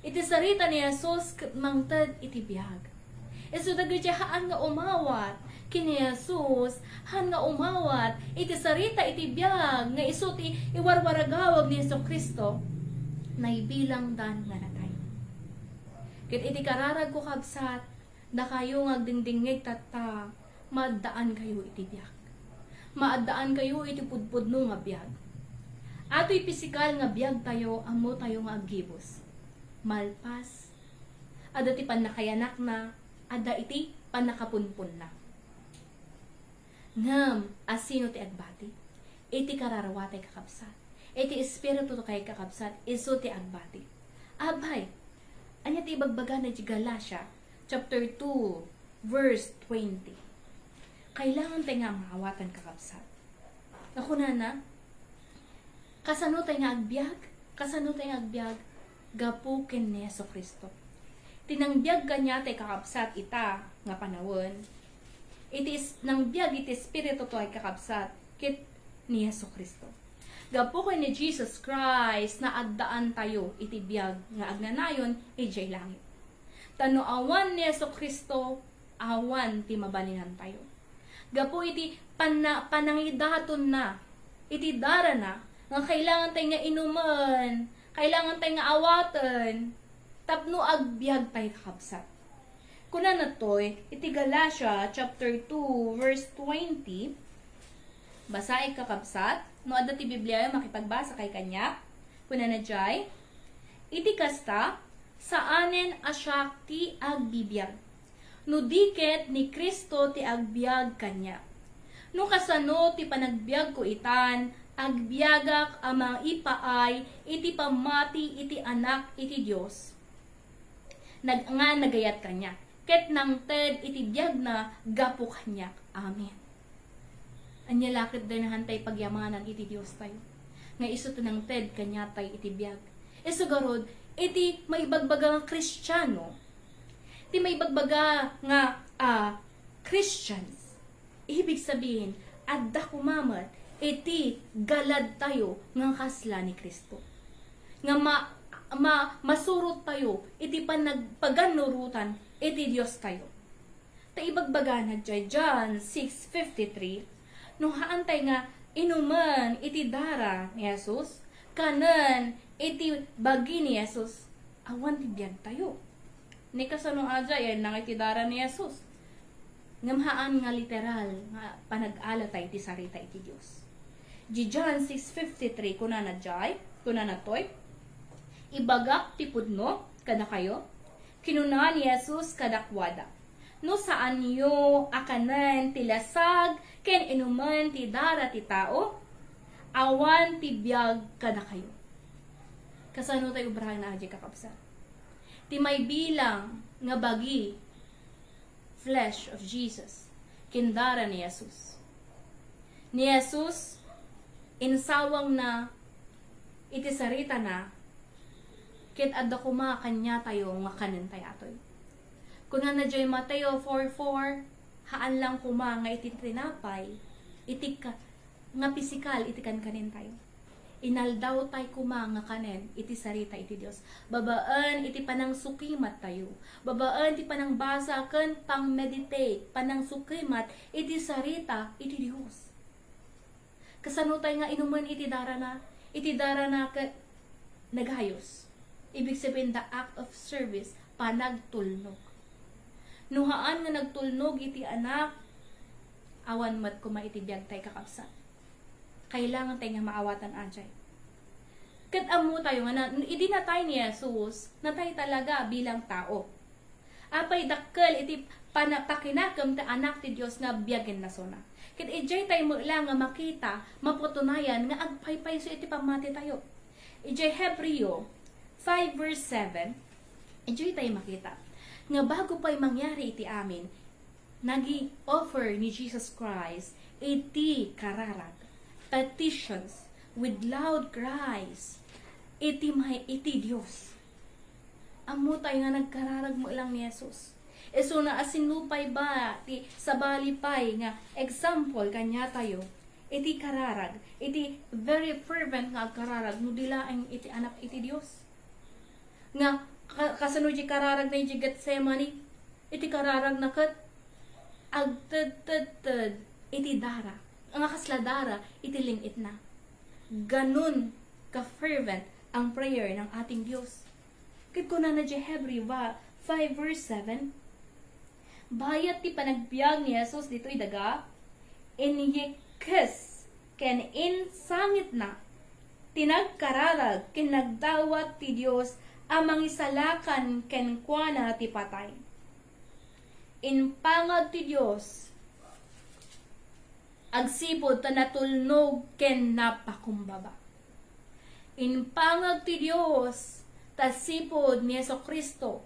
iti sarita ni Jesus ket mangted iti biag. Isu dagiti haan nga umawat kini Jesus, han nga umawat iti sarita iti biag nga isu ti iwarwaragawag ni Jesucristo naibilang dan nga natay. Ket iti kararag ko kabsat na kayo ngagdingdingig tata maddaan kayo iti biag. Maadaan kayo iti pudpudno nga biag. Ato'y pisikal nga biag tayo, amo tayo nga aggibos. Malpas, ada ti panakayanak na, ada iti panakapunpun na. Ngam, asino ti agbati? Iti kararawatay kakabsat. Iti espiritu to kay kakabsat, iso ti agbati. Abay, anya ti ibagbaga na ti Galatia, chapter 2, verse 20. Kailangan tayo nga maawatan kakabsat. Ako na, kasano tayo nga agbyag? Kasano tayo nga agbyag? Gapu ken ni Jesucristo. Tinangbyag kanya tayo kakabsat ita nga panawon. Nang biyag iti espiritu to ay kakabsat kit ni Jesucristo. Gapu ken ni Jesus Christ na addaan tayo iti biyag nga agnanayon ijay langit. Tano awan ni Jesucristo awan ti mabalinan tayo. Gapu iti panangidaton na iti dara na nga kailangan tayo nga inuman, kailangan tayo nga awatan, tapno agbyag tayo kakabsat. Kuna na to'y, iti Galatia, chapter 2, verse 20, basaig kakabsat, no adda ti Biblia makipagbasa kay kanya, kuna na jay, iti kasta, saanen asyak ti agbibiyag, no diket ni Kristo ti agbyag kanya. No kasano ti panagbyag ko itan, agbyagak amang ipaay, iti pamati, iti anak, iti Diyos. Nagayat kanya. Ket nang ted iti biyag na gapo kanya. Amen. Anya lakit din hantay pagyamanan iti Diyos tayo. Nga iso to nang ted kanya tay iti biyag. Iso garod, iti maibagbaga nga Kristiyano. Iti maibagbaga nga Christians. Ibig sabihin, adda kumamat, iti galad tayo nga kasla ni Kristo. Nga masurot tayo, iti panagpaganurutan, iti Diyos tayo. Ta ibagbaga na dyan, John 6:53, nung haantay nga inuman iti dara ni Jesus, kanan iti bagi ni Jesus, awan ti biyag tayo. Ni kasanong adya, yan nang iti dara ni Jesus. Ngamhaan nga literal, nga panag-ala tayo ti sarita iti Diyos. Di John 6:53, kuna na jay, kuna na toy, ibagak ti pudno, kada kayo, kinuna ni Jesus kadakwada. No saan nyo akanan ti lasag, ken inuman ti dara ti tao, awan ti biyag kada kayo. Kasano tayo ubrahan na adya kakabsa? Ti may bilang nga bagi, flesh of Jesus, kindara ni Jesus. Ni Jesus, insawang na, iti sarita na, kit adda kuma kanya tayo nga kanin tayo atoy. Kuna na dyan Mateo 4:4, haan lang kuma nga iti tinapay, iti nga pisikal, iti kanin tayo. Inaldaw tayo kuma nga kanin, iti sarita iti Diyos. Babaan iti panang sukimat tayo. Babaan iti panang basa ken pang meditate, panang sukimat, iti sarita iti Diyos. Kasano tayo nga inuman iti dara na naghayos. Ibig sabihin, the act of service, panagtulnog. Nuhaan nga nagtulnog iti anak, awan mat kuma iti biyag tayo kakabsat. Kailangan tayo nga maawatan anjay. Kat amo tayo nga, idi na tayo ni Jesus, na tayo talaga bilang tao. Apay dakkel iti pakinakam ta anak ti Diyos nga biyagin na sona. Kat ijay tayo mo lang nga makita, maputunayan nga agpaypay so iti pamati tayo. Ijay Hebreo 5 verse 7, ijay tayo makita. Nga bago pa'y mangyari iti amin, nagi-offer ni Jesus Christ iti kararag, petitions, with loud cries, iti Diyos. Amo tayo nga nagkararag mo lang ni Jesus. So na asinupay ba, ti sabalipay nga example kanya tayo, iti kararag, iti very fervent nga kararag, no dilaeng iti anak iti Diyos. Nga Kasano di kararag na yung Getsemani, iti kararag na kat, agtad, iti dara. Ang akasladara, iti lingit na. Ganun ka-fervent ang prayer ng ating Diyos. Kit ko na di Hebrew 5 verse 7, bayat ti panagbiag ni Jesus dito'y daga, inyikes ken insangit na, tinagkararag ken nagdawat ti Dios amang isalakan ken kuana ti patay. Inpangag ti Dios agsipod ta natulnog ken napakumbaba. Inpangag ti Dios ta sipod ni Jesucristo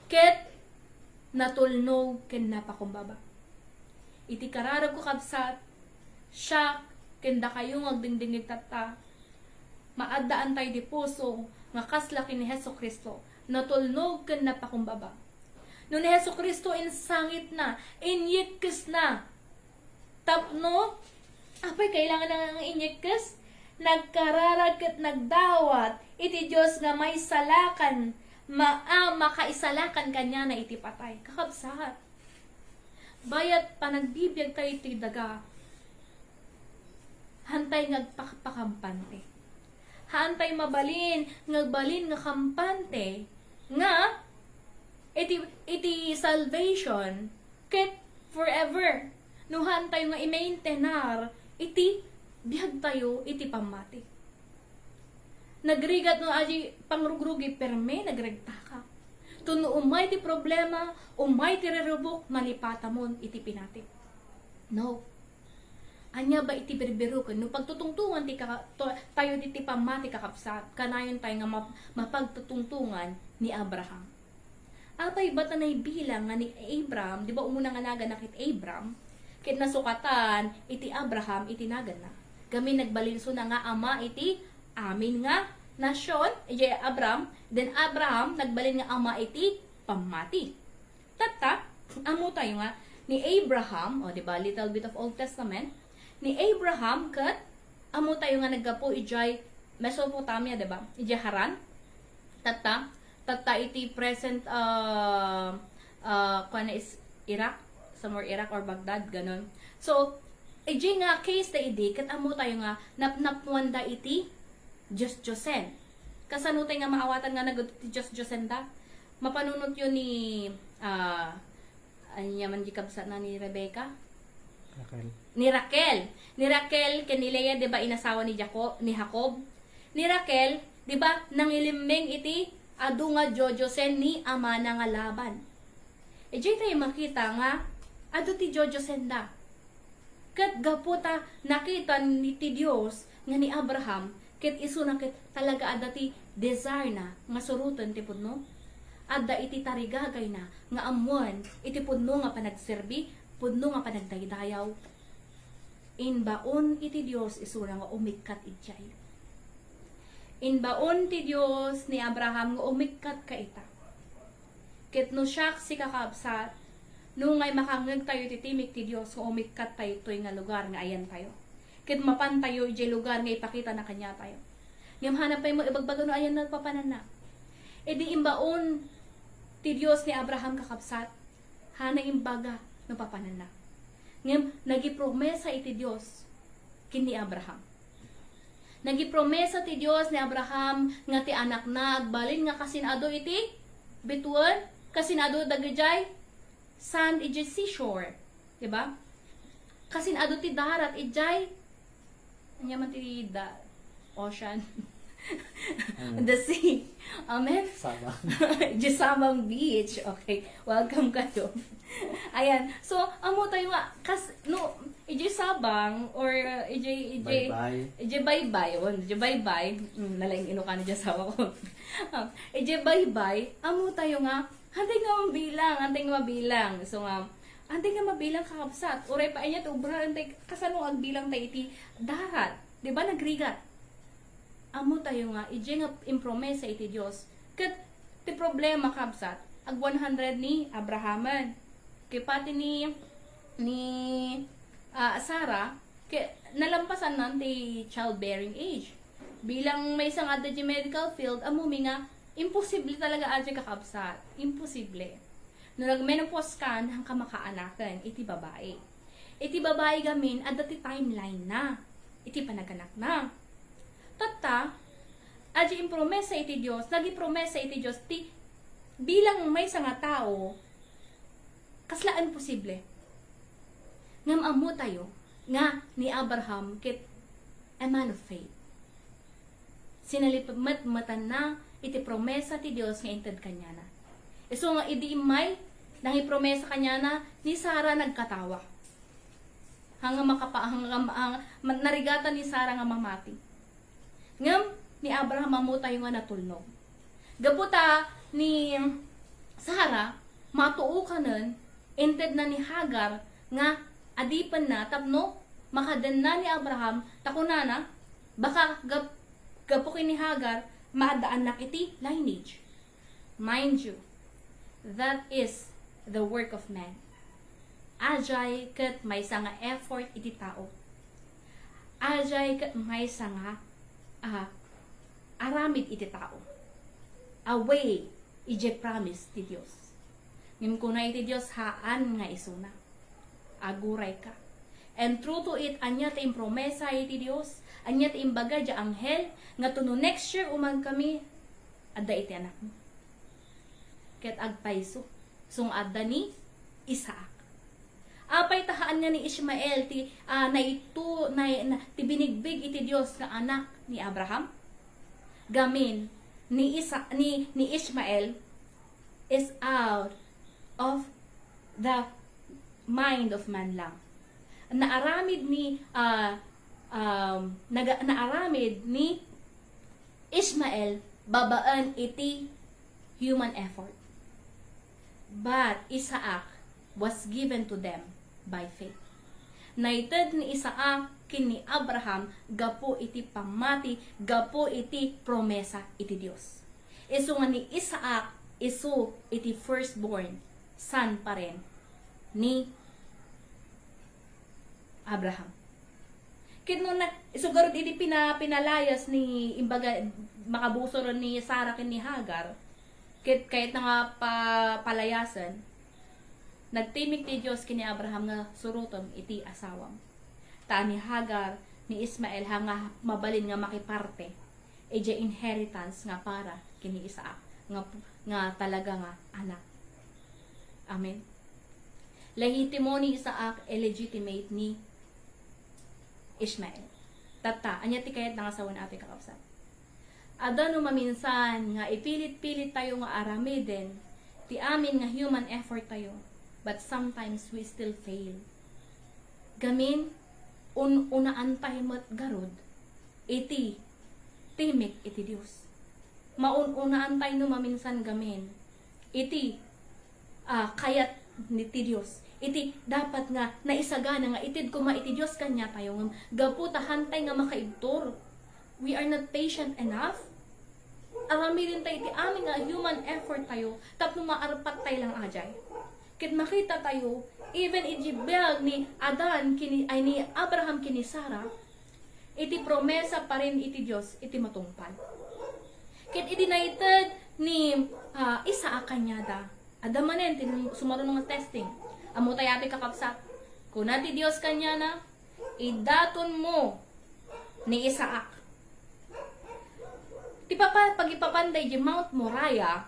ket natulnog ken napakumbaba. Iti kararag ko kabsat, siya ken da kayo agdingdingig tata, maadaan tayo di puso, nga kaslaki ni Heso Kristo, natulnog ken napakumbaba. No ni Heso Kristo insangit na, inyikis na, tapno, apay kailangan na nga inyikis, nagkararag ket nagdawat, iti Diyos nga may salakan, makaisalakan kanya na iti patay. Kakabsat. Bayat panagbibiyag tayo iti daga, hantay ngagpakpakampante. Hantay mabalin, ngagbalin nga kampante, nga iti salvation, ket forever. No hantay nga i-maintenar, iti biyag tayo, iti pamati. Nagrigat no aji pangrugrugi perme nagregtaka. Tuno umay ti problema, umay ti rerubok, malipatamon iti pinati. No. Anya ba iti berberukon? No pagtutungtungan tayo iti pamati kakapsat, kanayon tayo nga mapagtutungtungan ni Abraham. Apay bata na bilang nga ni Abraham, di ba umunang anaga na kit Abraham, kit nasukatan, iti Abraham, iti nagan na. Kami nagbalinso na nga ama iti amin nga nasyon, iti Abraham, then Abraham nagbalin nga ama iti pamati. Tata, amo tayo nga ni Abraham, o di ba little bit of Old Testament, ni Abraham kat amo tayo nga naggapo ijay Mesopotamia, di ba? Ijay Haran. Tata iti present kuana is Iraq, somewhere Iraq or Baghdad, ganon. So, ijay nga case ta idi kat amo tayo nga napnapnuan da iti Josen. Kasano tayo nga maawatan nga nagod iti Josen da? Mapanunot yun ni anyaman di kabsat na ni Rebecca? Ni Raquel ken ni Leah, 'di ba inasawa ni Jacob, ni Jacob. Ni Raquel, 'di ba nangilimeng iti adu nga Jojosen ni ama na nga Laban. Ejay tayo makita nga adu ti Jojosen da. Ket gaputa nakita ni ti Dios nga ni Abraham ket isu na ket talaga adda ti desire na nga suruton ti pudno. Adda iti tarigagay na nga amuan iti pudno nga panagserbi, pudno nga panagdaydayaw. Inbaon iti Dios isura nga umikat ijay. Inbaon ti Dios ni Abraham nga umikat ka ita. Ket no siya si kakabsat, no ngay makangeg tayo ti timik ti Dios nga umikat tayo toy nga lugar nga ayan tayo. Ket mapan tayo ijay lugar nga ipakita na kanya tayo. Ngem hanap tayo mo ibagbago no ayan nagpapanan na. E di imbaon ti Dios ni Abraham kakabsat, hana imbaga no papanan na. Ngem nagipromesa iti Dios kini Abraham. Nagipromesa ti Dios ni Abraham nga ti anak na agbalin nga kasinado iti bituan, kasinado dagijay sand ijay seashore, di ba? Kasinado ti darat ijay anyaman ti ocean. The sea. Amen? Sabang. Sabang Beach. Okay. Welcome kayo. Ayan. So, amo tayo nga, ijay Sabang, or ijay bye-bye. Ijay bye-bye. Nalaing ino ka na dyan sawa ko. Ijay bye-bye. Amo tayo nga, hantay nga mabilang. So nga, hantay nga mabilang kakabsat. Uray pa niya, ubra, kasano ang bilang tayo iti darat. Diba, nagrigat? Amo tayo nga, ije nga impromesa iti Dios. Ket ti problema kabsat, ag 100 ni Abrahaman. Kay pati ni Sarah, kay nalampasan nan ti childbearing age. Bilang may isang adda di medical field, amo mi nga Imposible talaga adya kakabsat. Imposible. No nag-menopause ka, hang ka makaanakan, iti babae. Iti babae gamin, at dati timeline na. Iti panaganak na. Tata, adya impromesa iti Diyos, nagi promesa iti Diyos, ti bilang may nga tao, kaslaan posible. Ngam amo tayo, nga ni Abraham, kit a man of faith. Sinalipat matan na, iti promesa ti Diyos nga inted kanya na. So nga idi imay, nang ipromesa kanya na, ni Sarah nagkatawa. Hanga narigatan ni Sarah nga mamati. Ngam, ni Abraham amo tayo nga natulnog. Gaputa ni Sarah, matuo ka nun, inted na ni Hagar, nga adipan na, tapno, makadan na ni Abraham, takunana, baka gapukin ni Hagar, maadaan na iti lineage. Mind you, that is the work of man. Ajay kat may nga effort iti tao. Ajay kat may nga aramid iti tao. Away, ije promise ti Diyos. Ngim kuna iti Diyos haan nga isuna. Aguray ka. And true to it, anya ti impromesa iti Diyos, anya ti imbaga di anghel, nga tuno next year umang kami, adda iti anak mo. Ket agpaiso, sung adda ni Isaac. Apay tahaan nga ni Ishmael ti ti binigbig iti Dios nga anak ni Abraham. Gamin ni Ishmael is out of the mind of man lang. Naaramid ni Ishmael babaan iti human effort. But Isaac was given to them by faith. Naited ni Isaac kini Abraham gapo iti pamati, gapo iti promesa iti Dios. Isu nga ni Isaac isu iti firstborn son pa rin ni Abraham. Kino na isugarod iti pinalayas ni imbaga makabuso ron ni Sarah ken ni Hagar. Kahit nga palayasan, nagtimik ti Diyos kini Abraham nga surutom iti asawam. Ta ni Hagar ni Ismael nga mabalin nga makiparte eja inheritance nga para kini Isaac nga talaga nga anak. Amen. Lehitimo ni Isaac illegitimate ni Ishmael. Tata, anya ti kayat nga asawan ati kakapsat. Adano maminsan nga ipilit-pilit tayo nga aramiden, ti amin nga human effort tayo, but sometimes we still fail. Gamin, unaan tayo mat garod, iti, timik iti Diyos. Maunaan tayo no maminsan gamin, iti, kayat ni ti Diyos. Iti, dapat nga, naisagana nga, itid kuma iti Diyos kanya tayo, nga gaputahan tayo nga makaibtor. We are not patient enough. Arami rin tayo, iti amin nga human effort tayo, tapno maarpat tayo lang ajay. Kit makita tayo, even ijibel ni Adan, ni Abraham kini Sarah, iti promesa pa rin iti Diyos, iti matungpal. Kit idinited ni Isaac kanyada, adamanen, sumaro ng testing, amo tayo ati kakapsat, kung nati Diyos kanya na, idaton mo ni Isaac. Ti pag ipapanday di Mount Moriah,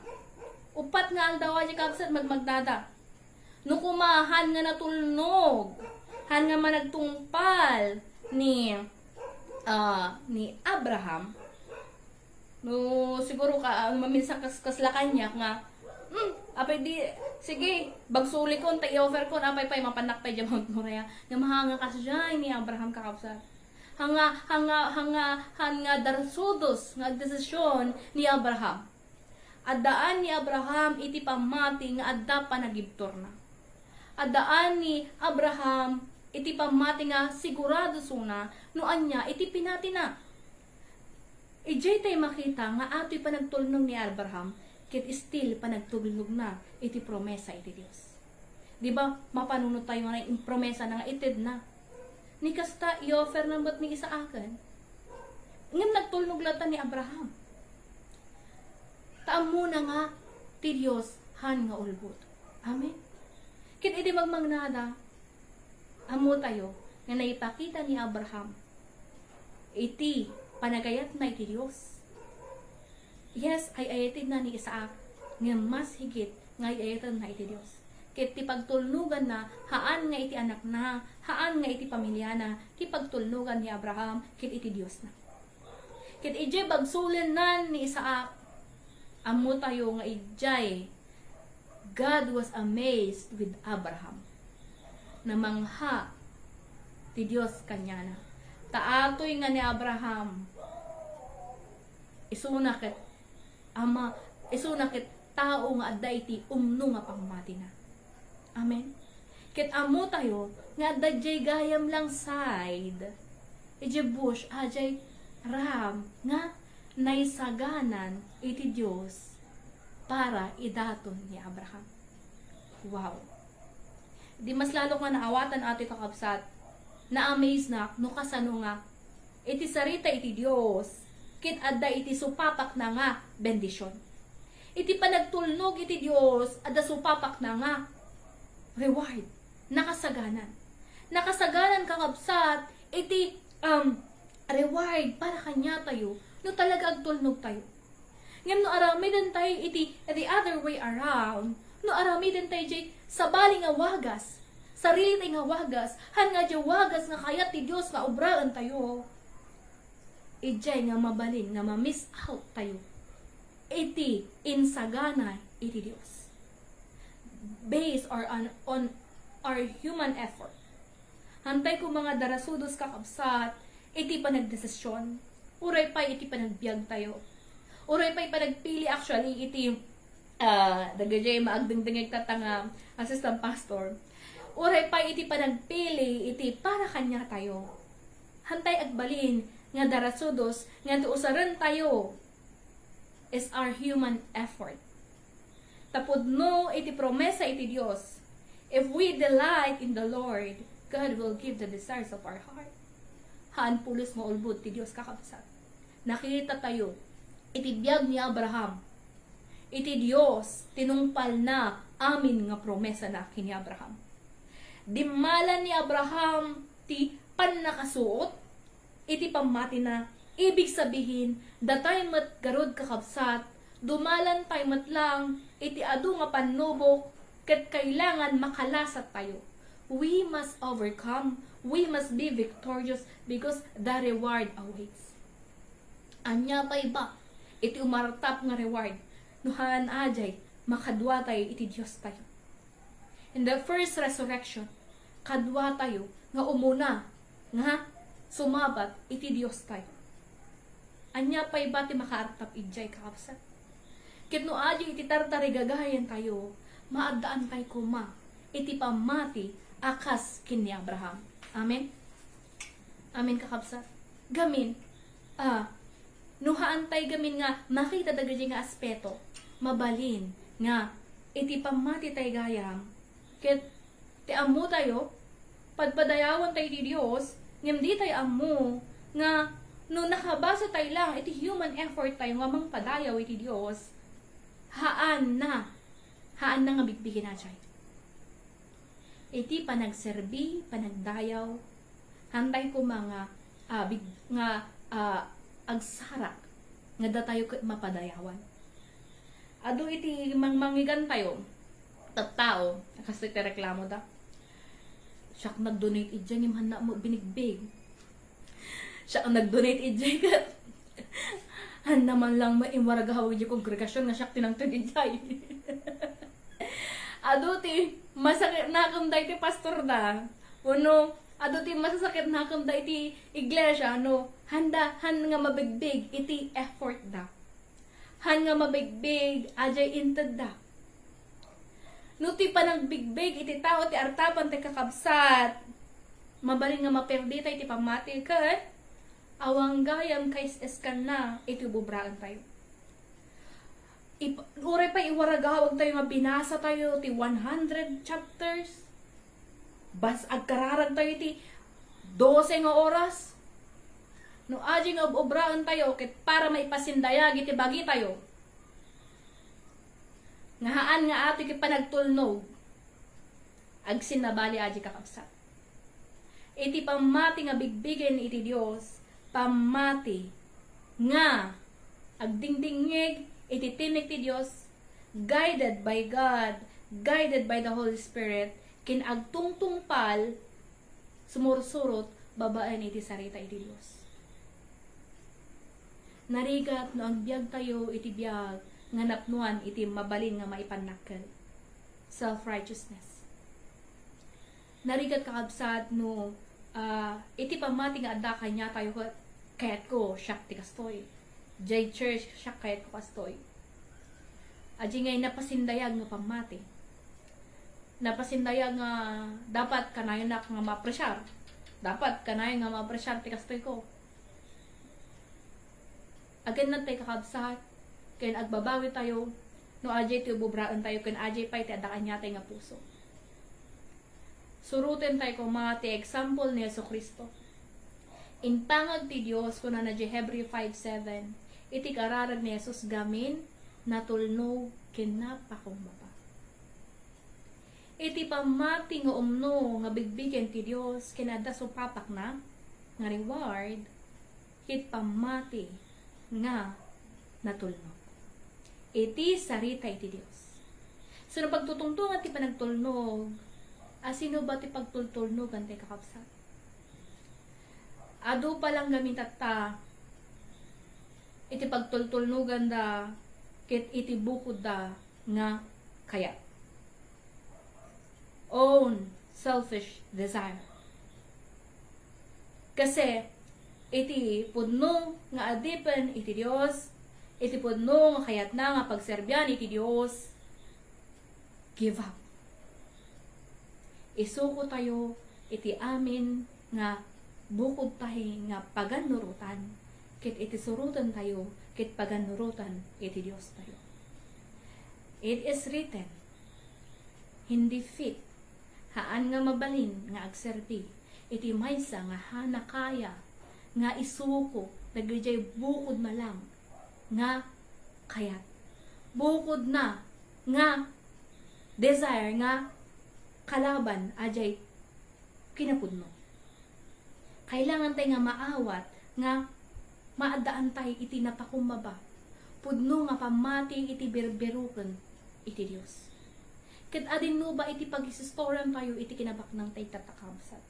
upat nga aldawa di kapsat magmagdada. No kumahan nga natulnog, han nga managtungpal ni Abraham, no siguro ka maminsan kasla kanya nga, apay di, sige, bagsuli ko, i-offer ko, apay pa'y mapanak pa di Mount Moriah, nga mahanga kasya ni Abraham kakapsat. Hanga darsudos nga desisyon ni Abraham. Addaan ni Abraham iti pamati nga adda panagibtor na. Addaan ni Abraham iti pamati nga sigurado suna no anya iti pinati na. Ijay tay makita nga ato'y panagtulnog ni Abraham kit still panagtulnog na iti promesa iti Dios. Di ba mapanunod tayo nga yung promesa na nga ited na. Ni kasta i-offer ng ba't ni Isaacan. Ngam nagtulnog lata ni Abraham. Kaamo na nga ti Dios han nga ulbod. Amen. Ket idi magmangnada amo tayo nga naipakita ni Abraham iti panagayat na iti Dios. Yes, ay ayatin na ni Isaac nga mas higit nga ayatan na iti Dios. Ket ti pagtulnugan na haan nga iti anak na, haan nga iti pamilya na, ti pagtulnugan ni Abraham ket iti Dios na. Ket ije bagsulen nan ni Isaac amo tayo nga ijay God was amazed with Abraham. Namangha ti Dios kanya na. Taatoy nga ni Abraham isuna ket tao nga adda iti umno nga pangmati na. Amen. Ket amo tayo nga adda jay gayam lang side. Ije bush ajay ram nga naisaganan iti Dios para idaton ni Abraham. Wow. Di mas lalo nga naawatan ato kakabsat, na-amaze na no kasano nga iti sarita iti Dios ket adda iti supapak na nga bendisyon. Iti panagtulnog iti Dios adda supapak na nga reward, nakasaganan. Nakasaganan kakabsat iti reward para kanya tayo no talaga agtulnog tayo. Ngem no aramidan tayo iti the other way around, no aramidan tayo jay sabali nga wagas, sarili nga wagas, han nga jay wagas nga kayat ti Dios nga obraan tayo. Ijay nga mabalin nga ma-miss out tayo. Iti insagana iti Dios. Based on our human effort. Hantay ko mga darasudos kakabsat, iti panagdesisyon. Uray pa iti panagbiag tayo. Uray pa panagpili actually iti dagajay maagdingdingig tatanga assistant pastor. Uray pa iti panagpili iti para kanya tayo. Hantay agbalin nga darasudos nga usaran tayo is our human effort. Tapod no iti promesa iti Dios. If we delight in the Lord, God will give the desires of our heart. Haan pulos mo ulbod ti Dios kakabsat. Nakita tayo iti biyag ni Abraham. Iti Dios tinungpal na amin nga promesa na kini Abraham. Dimalan ni Abraham ti pannakasuot iti pamati na ibig sabihin datay met garod kakabsat dumalan tay met lang iti adu nga pannubok ket kailangan makalasat tayo. We must overcome, we must be victorious because the reward awaits. Anya pa iba iti umartap nga reward nuhan ajay makadwa tayo iti Dios tayo. In the first resurrection kadwa tayo nga umuna nga sumabat iti Dios tayo. Anya pa iba ti makaartap ijay kakabsat. Ket no ajay iti tartari gagayan tayo maadaan tayo kuma iti pamati akas kin ni Abraham. Amen. Amen kakabsat. Gamin nuhaan tay gamin nga makita dagiti nga aspeto mabalin nga iti pamati tay gayam ket ti ammo tayo padpadayawan tay ti Dios ngem di tay ammo nga no nakabasa tay lang iti human effort tayo nga mangpadayaw iti Dios haan na nga bigbigin na jay iti panagserbi panagdayaw hantay ko mga agsarak nga datayo mapadayawan. Ado iti mangmangigan tayo tattao kasi reklamo da. Siya nag-donate idyan yung handa mo binigbig. Siya nag-donate idyan kat handa man lang maimaragahawag yung kongregasyon nga siya tinangtod idyan. Ado ti masakit na kamday ti pastor da. Uno ado ti masasakit na kamday ti iglesia no han nga mabigbig iti effort da. Han nga mabigbig ajay inted da. No ti panagbigbig iti tao ti artapan ti kakabsat. Mabalin nga maperdi tayo ti pamati ket awang gayam kais eskan na iti bubraan tayo. Uray pa iwaragawag tayo nga binasa tayo ti 100 chapters. Bas agkararan tayo ti 12 nga oras. No aji nga obraan tayo ket para maipasindayag iti bagi tayo. Nga haan nga ato kay panagtulnog. Agsin na bali aji kakabsat. Iti pamati nga bigbigen iti Dios, pamati nga agdingdingig iti tinik ti Dios, guided by God, guided by the Holy Spirit, kin agtungtungpal sumursurot babaan iti sarita iti Dios. Narigat no agbyag tayo iti biyag nga napnuan iti mabalin nga maipanakkel. Self-righteousness. Narigat kakabsat no iti pamati nga adda kanya tayo kayat ko siyak ti kastoy. Jay church siyak kayat ko kastoy. Aji ngay napasindayag nga pamati. Napasindayag nga dapat kanayon na nga mapresyar. Dapat kanayon nga mapresyar ti kastoy ko. Again na tayo kakabsat, kaya agbabawi tayo, no ajay tayo bubraan tayo, kaya ajay pa iti adaan niya tayo nga puso. Surutin tayo kung mga ti example ni Yesu Kristo. Intangag ti Diyos, kung na Hebrew 5:7, iti kararag ni Jesus gamin, natulno kinapakong baba. Iti pamati nga umno, nga bigbigen ti Diyos, kinada supapak na, nga reward, kit pamati, nga natulnog. Iti sarita iti Dios. So, pagtutungtungan ti panagtulnog, sino ba ti pagtultulnog ang ti kakabsat? Ado palang gamit ta, iti pagtultulnogan da, kit iti bukod da, nga kaya. Own selfish desire. Kasi, iti pudno nga adipen iti Dios, iti pudno nga kayat na nga pagserbyan iti Dios, give up. Isuko tayo iti amin nga bukod tayo nga paganurutan, kit iti surutan tayo, kit paganurutan iti Dios tayo. It is written, hindi fit, haan nga mabalin nga agserbi, iti maysa nga hana kaya, nga isuko, nagrijay bukod na lang, nga kayat. Bukod na, nga desire, nga kalaban, ajay kinapudno. Kailangan tayo nga maawat, nga maadaan tayo iti napakumbaba. Pudno nga pamati iti berberuken iti Dios. Ket adin no ba iti pag-isistoran tayo iti kinabaknang tayo tatakabsat.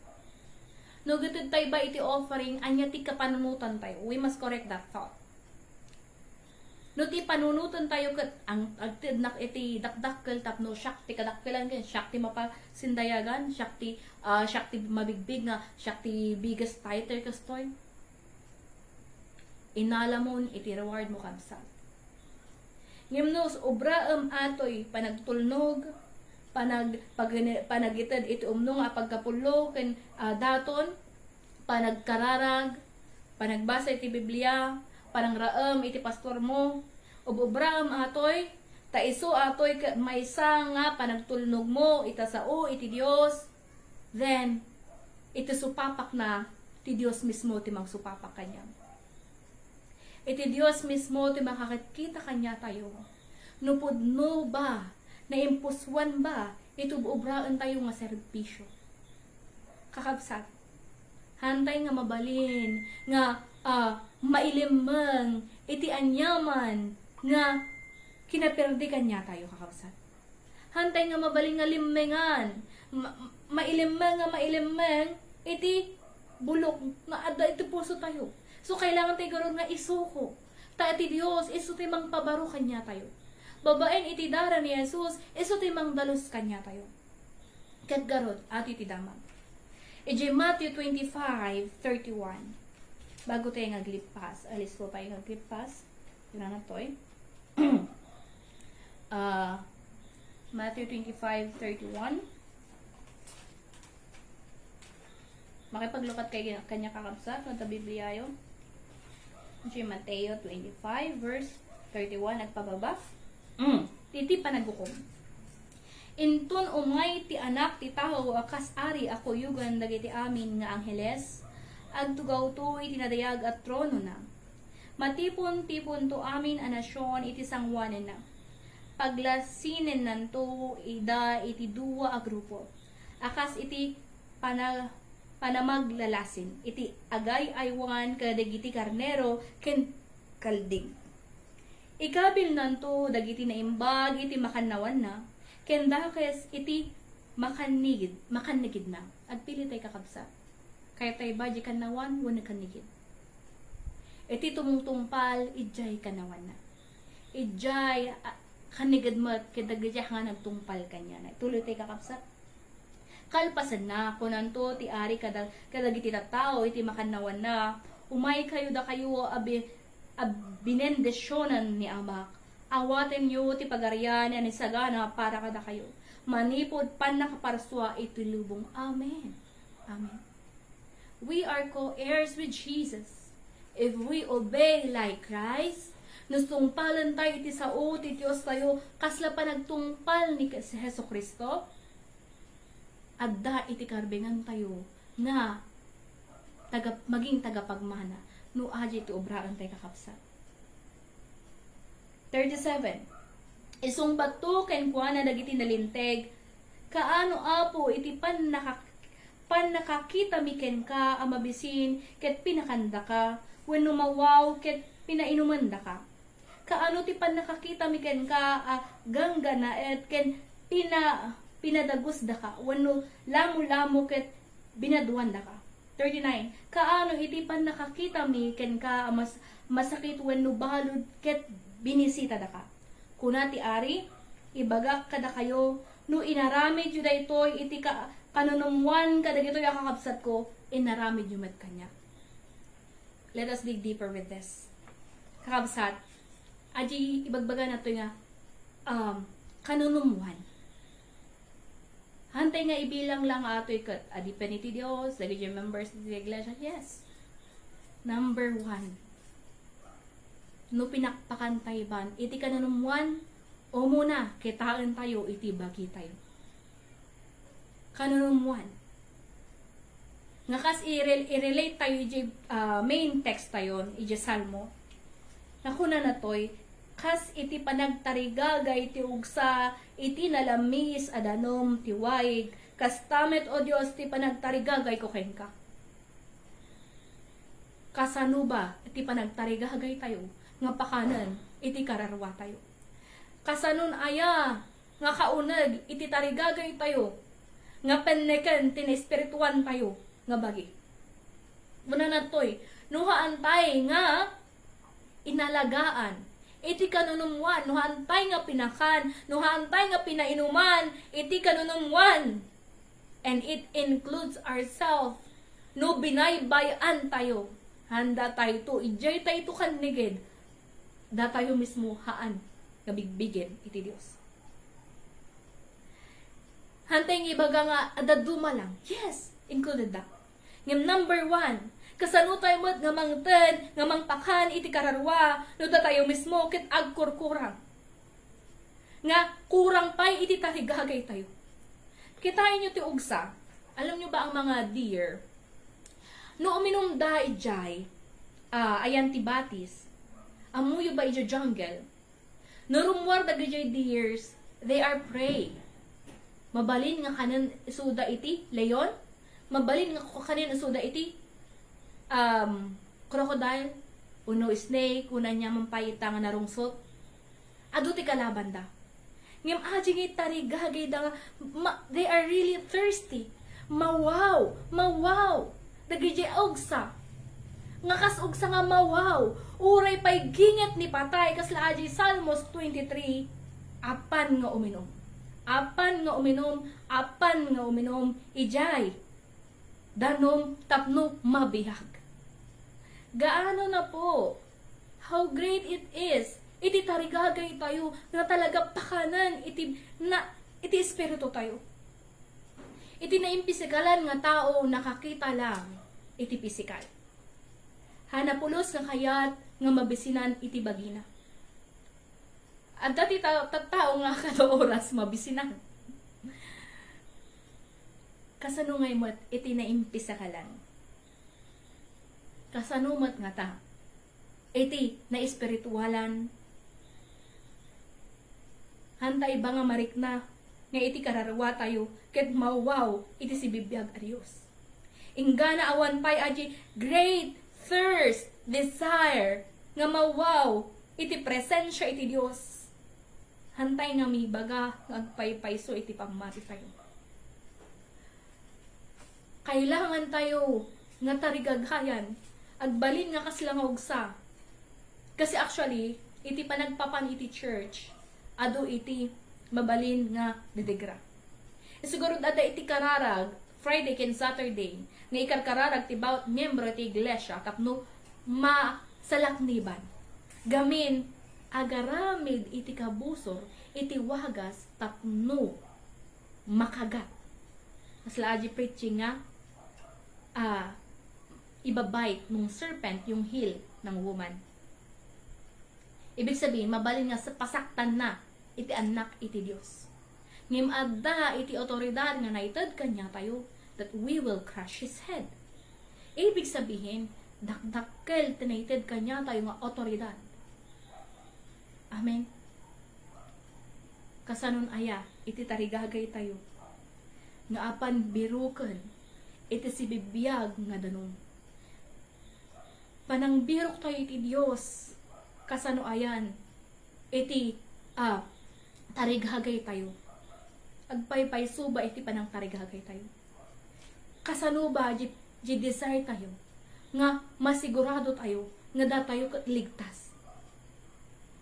No gutod tayo ba iti offering, anya ti kapanunutan tayo. We must correct that thought. No ti panunutan tayo kat ang agtid iti dakdakkel tapno syakti kadakkelan ken syakti mapasindayagan, syakti mabigbig nga syakti biggest tighter kastoy. Inalamon iti reward mo kabsat. Ngimnos obraem atoy panagtulnog, panagitid iti umno nga pagkapulo ken daton, panagkararag, panagbasa iti Biblia, panangraem iti pastor mo, obraem atoy, taiso atoy maysa nga panagtulnog mo, itasao iti Dios, then iti supapak na ti Dios mismo ti magsupapak kanya. Iti Dios mismo ti makakita kanya tayo. Nupudno ba, naimpuswan ba, itububraan tayo nga serbisyo. Kakabsat, hantay nga mabalin, nga mailimang, iti anyaman, nga kinaperdi kanya tayo kakabsat. Hantay nga mabalin nga limengan, mailimang, iti bulok, nga ada iti puso tayo. So, kailangan tayo ganoon nga isuko. Ta iti Dios, iso tayo mang pabaro kanya tayo. Babaen iti dara ni Jesus, iso tayo mang dalos kanya tayo. Kat garod, at iti damag. Ije Matthew 25:31. Bago tayo ngaglipas, alis po tayo ngaglipas. Yun na to eh. Matthew 25:31. Makipaglukat kay kanya kakabsat, kanta Biblia yun. Mateo 25 verse 31 nagpababa. Titi panagukom. Inton umay ti anak ti tao akas ari ako yugan dagiti amin nga angheles agtugaw to iti nadayag at trono na. Matipon-tipon to amin a nasyon iti sangwanen na. paglasinen nanto ida iti duwa a grupo. Akas iti panamaglalasin. Iti agay aywan kadagiti karnero ken kalding. Ikabil nanto dagiti naimbag iti makannawan na ken dakes iti makanigid na. Agpili tay kakabsa. Kaya tay ba di kanawan wala kanigid. Iti tumungtungpal ijay kanawan na. Ijay kanigid mo kadagiti nga nagtungpal kanya na. Tuloy tay kakabsa. Kalpasan na kunanto ti ari kadagiti tattao iti makannawan na. Umay kayo da kayo binendesyonan ni Amak. Awaten yo ti pagarian ni sagana para kada kayo. Manipod pan nakaparswa iti lubong. Amen. Amen. We are co-heirs with Jesus. If we obey like Christ, nustungpalan tayo iti sao ti Diyos tayo, kasla pa nagtungpal ni si Heso Kristo, adda iti karbingan tayo na maging tagapagmana no aji iti obraan tayo kakapsat. 37. Isung bato ken kuana dagiti nalinteg kaano apo iti pan nakakita miken ka amabisin ket pinakanda ka wenno mawaw ket pinainumanda ka. Kaano ti pan nakakita miken ka gangga na et ken pinadagusda ka wenno lamo-lamo ket binaduanda ka. 39. Kaano iti pan nakakita miken ka masakit wenno balod ket binisita da ka. Kuna ti ari, ibagak kada kayo, no inaramid yu daytoy iti kanunumwan kada gito'y akakabsat ko, inaramid yu met kanya. Let us dig deeper with this. Kakabsat, aji ibagbaga na to nga, kanunumwan. Hantay nga ibilang lang ato'y kat, adipan iti Diyos, dagi yu members iti iglesia, yes. Number 1. No pinakpakan tayo ban, iti kanunumwan, o muna, kitaan tayo, iti bagi tayo. Kanunumwan. Nga kas i-relate tayo, main text tayo, iti salmo, nakuna na to'y, kas iti panagtarigagay ti ugsa, iti nalamis adanom ti waig, kas tamet o Diyos ti panagtarigagay ko ken ka. Kasano ba iti panagtarigagay tayo, nga pakanan, iti kararwa tayo. Kasanon aya, nga kaunag, iti tarigagay tayo, nga peneken, tinespirituan tayo, nga bagi. Muna na to'y, nuhaan tayo nga, inalagaan, iti kanunumwan, nuhaan tayo nga pinakan, nuhaan tayo nga pinainuman, iti kanunumwan. And it includes ourselves, no binaybayan tayo, handa tayo to, ijay tayo to kanigid, da tayo mismo haan nga bigbigin iti Dios. Hantay nga ibaga nga adaduma lang. Yes, included that. Ngam number 1, kasano tayo mo't nga mangten, nga mangpakan iti kararwa, no da tayo mismo ket agkurkurang. Nga kurang pay iti tarigagay tayo. Kitain nyo ti ugsa. Alam nyo ba ang mga deer? No uminom da ijay, ayan ti batis, amuyo ba ija jungle? Narumwar da gajay deers, they are prey. Mabalin nga kanan isuda iti leon, mabalin nga kanan isuda iti crocodile, uno snake, una niya mampayita nga narungsot. Adu ti kalaban da. Ngem aji tarigagay da they are really thirsty. Mawaw, dagijay ogsa. Nga kas ugsa nga mawaw, uray pay ginget ni patay kasla aji Salmos 23, apan nga uminom, ijay danom tapno mabihag. Gaano na po, how great it is, iti tarigagay tayo nga talaga pakanan, iti espiritu tayo, iti naimpisikalan nga tao nakakita lang, iti pisikal. Hanapulos nga kayat nga mabisinan iti bagina. At dati tao nga kada oras mabisinan. Kasano ngay mo't iti naimpisa ka lang. Kasano mo't nga ta. Iti na espiritualan. Hantay ba nga marikna, nga iti kararwa tayo, ket mawaw, iti si bibiyag a Diyos. Ingana awan pay aji great thirst, desire, nga mawaw, iti presensya iti Diyos. Hantay nga mibaga, nga agpaypayso iti pamati tayo. Kailangan tayo nga tarigaghayan, agbalin nga kaslang ugsa. Kasi actually, iti panagpapan iti church, ado iti mabalin nga didegra. Siguro dada iti kararag, Friday ken Saturday, nga ikarkararag ti bawat miyembro iti iglesia, tapno masalakniban. Gamin, agaramid iti kabusor, iti wagas, tapno makagat. Masla aji preaching nga, ibabite nung serpent yung heel ng woman. Ibig sabihin, mabalin nga sa pasaktan na iti anak iti Dios. Ngem adda iti otoridad nga naited kanya tayo that we will crush his head. Ibig sabihin, dakdakkel tinaited kanya tayo nga otoridad. Amen. Kasanon aya, iti tarigagay tayo. Nga apan biruken, iti si bibiyag nga danong. Panangbirok tayo iti Dios, kasano ayan, iti tarigagay tayo. Agpaypay suba iti panang tarigagay tayo. Kasano ba di desire tayo, nga masigurado tayo, nga da tayo ligtas.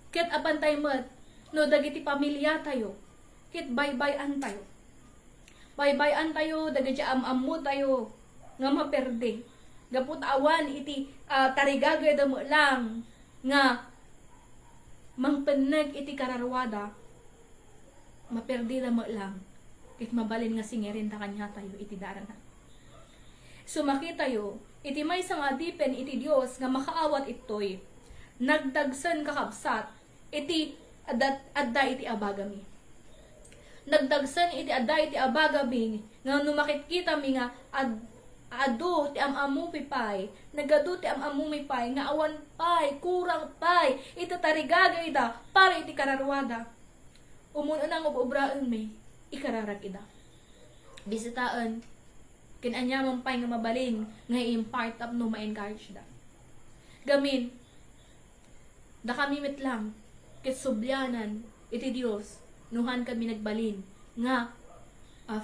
Ket apan tayo mat, no dagiti pamilya tayo, ket baybayan tayo. Baybayan tayo, dagiti amamu tayo, nga maperde. Gapot awan iti tarigagay damo lang, nga mangpeneg iti kararwada, maperdi damo lang, ket mabalin nga singerin ta kanya tayo iti darana. Sumaki tayo, iti may sang adipen iti Dios nga makaawat itoy, nagdagsen kakabsat, iti adda iti abagami. Nagdagsen iti adda iti abagami, nga numakit kita mi nga adu ti amamu pipay, nagadu ti amamu mipay, nga awan pay, kurang pay, iti tarigagay da, para iti kararwada. Umuno nang ubraan may, ikararag ida. Bisitaan, kinanyaman pay nga mabalin, nga i-impart up no ma-encourage da. Gamin, da kami mitlang, kit subyanan, iti Dios, nuhan kami nagbalin, nga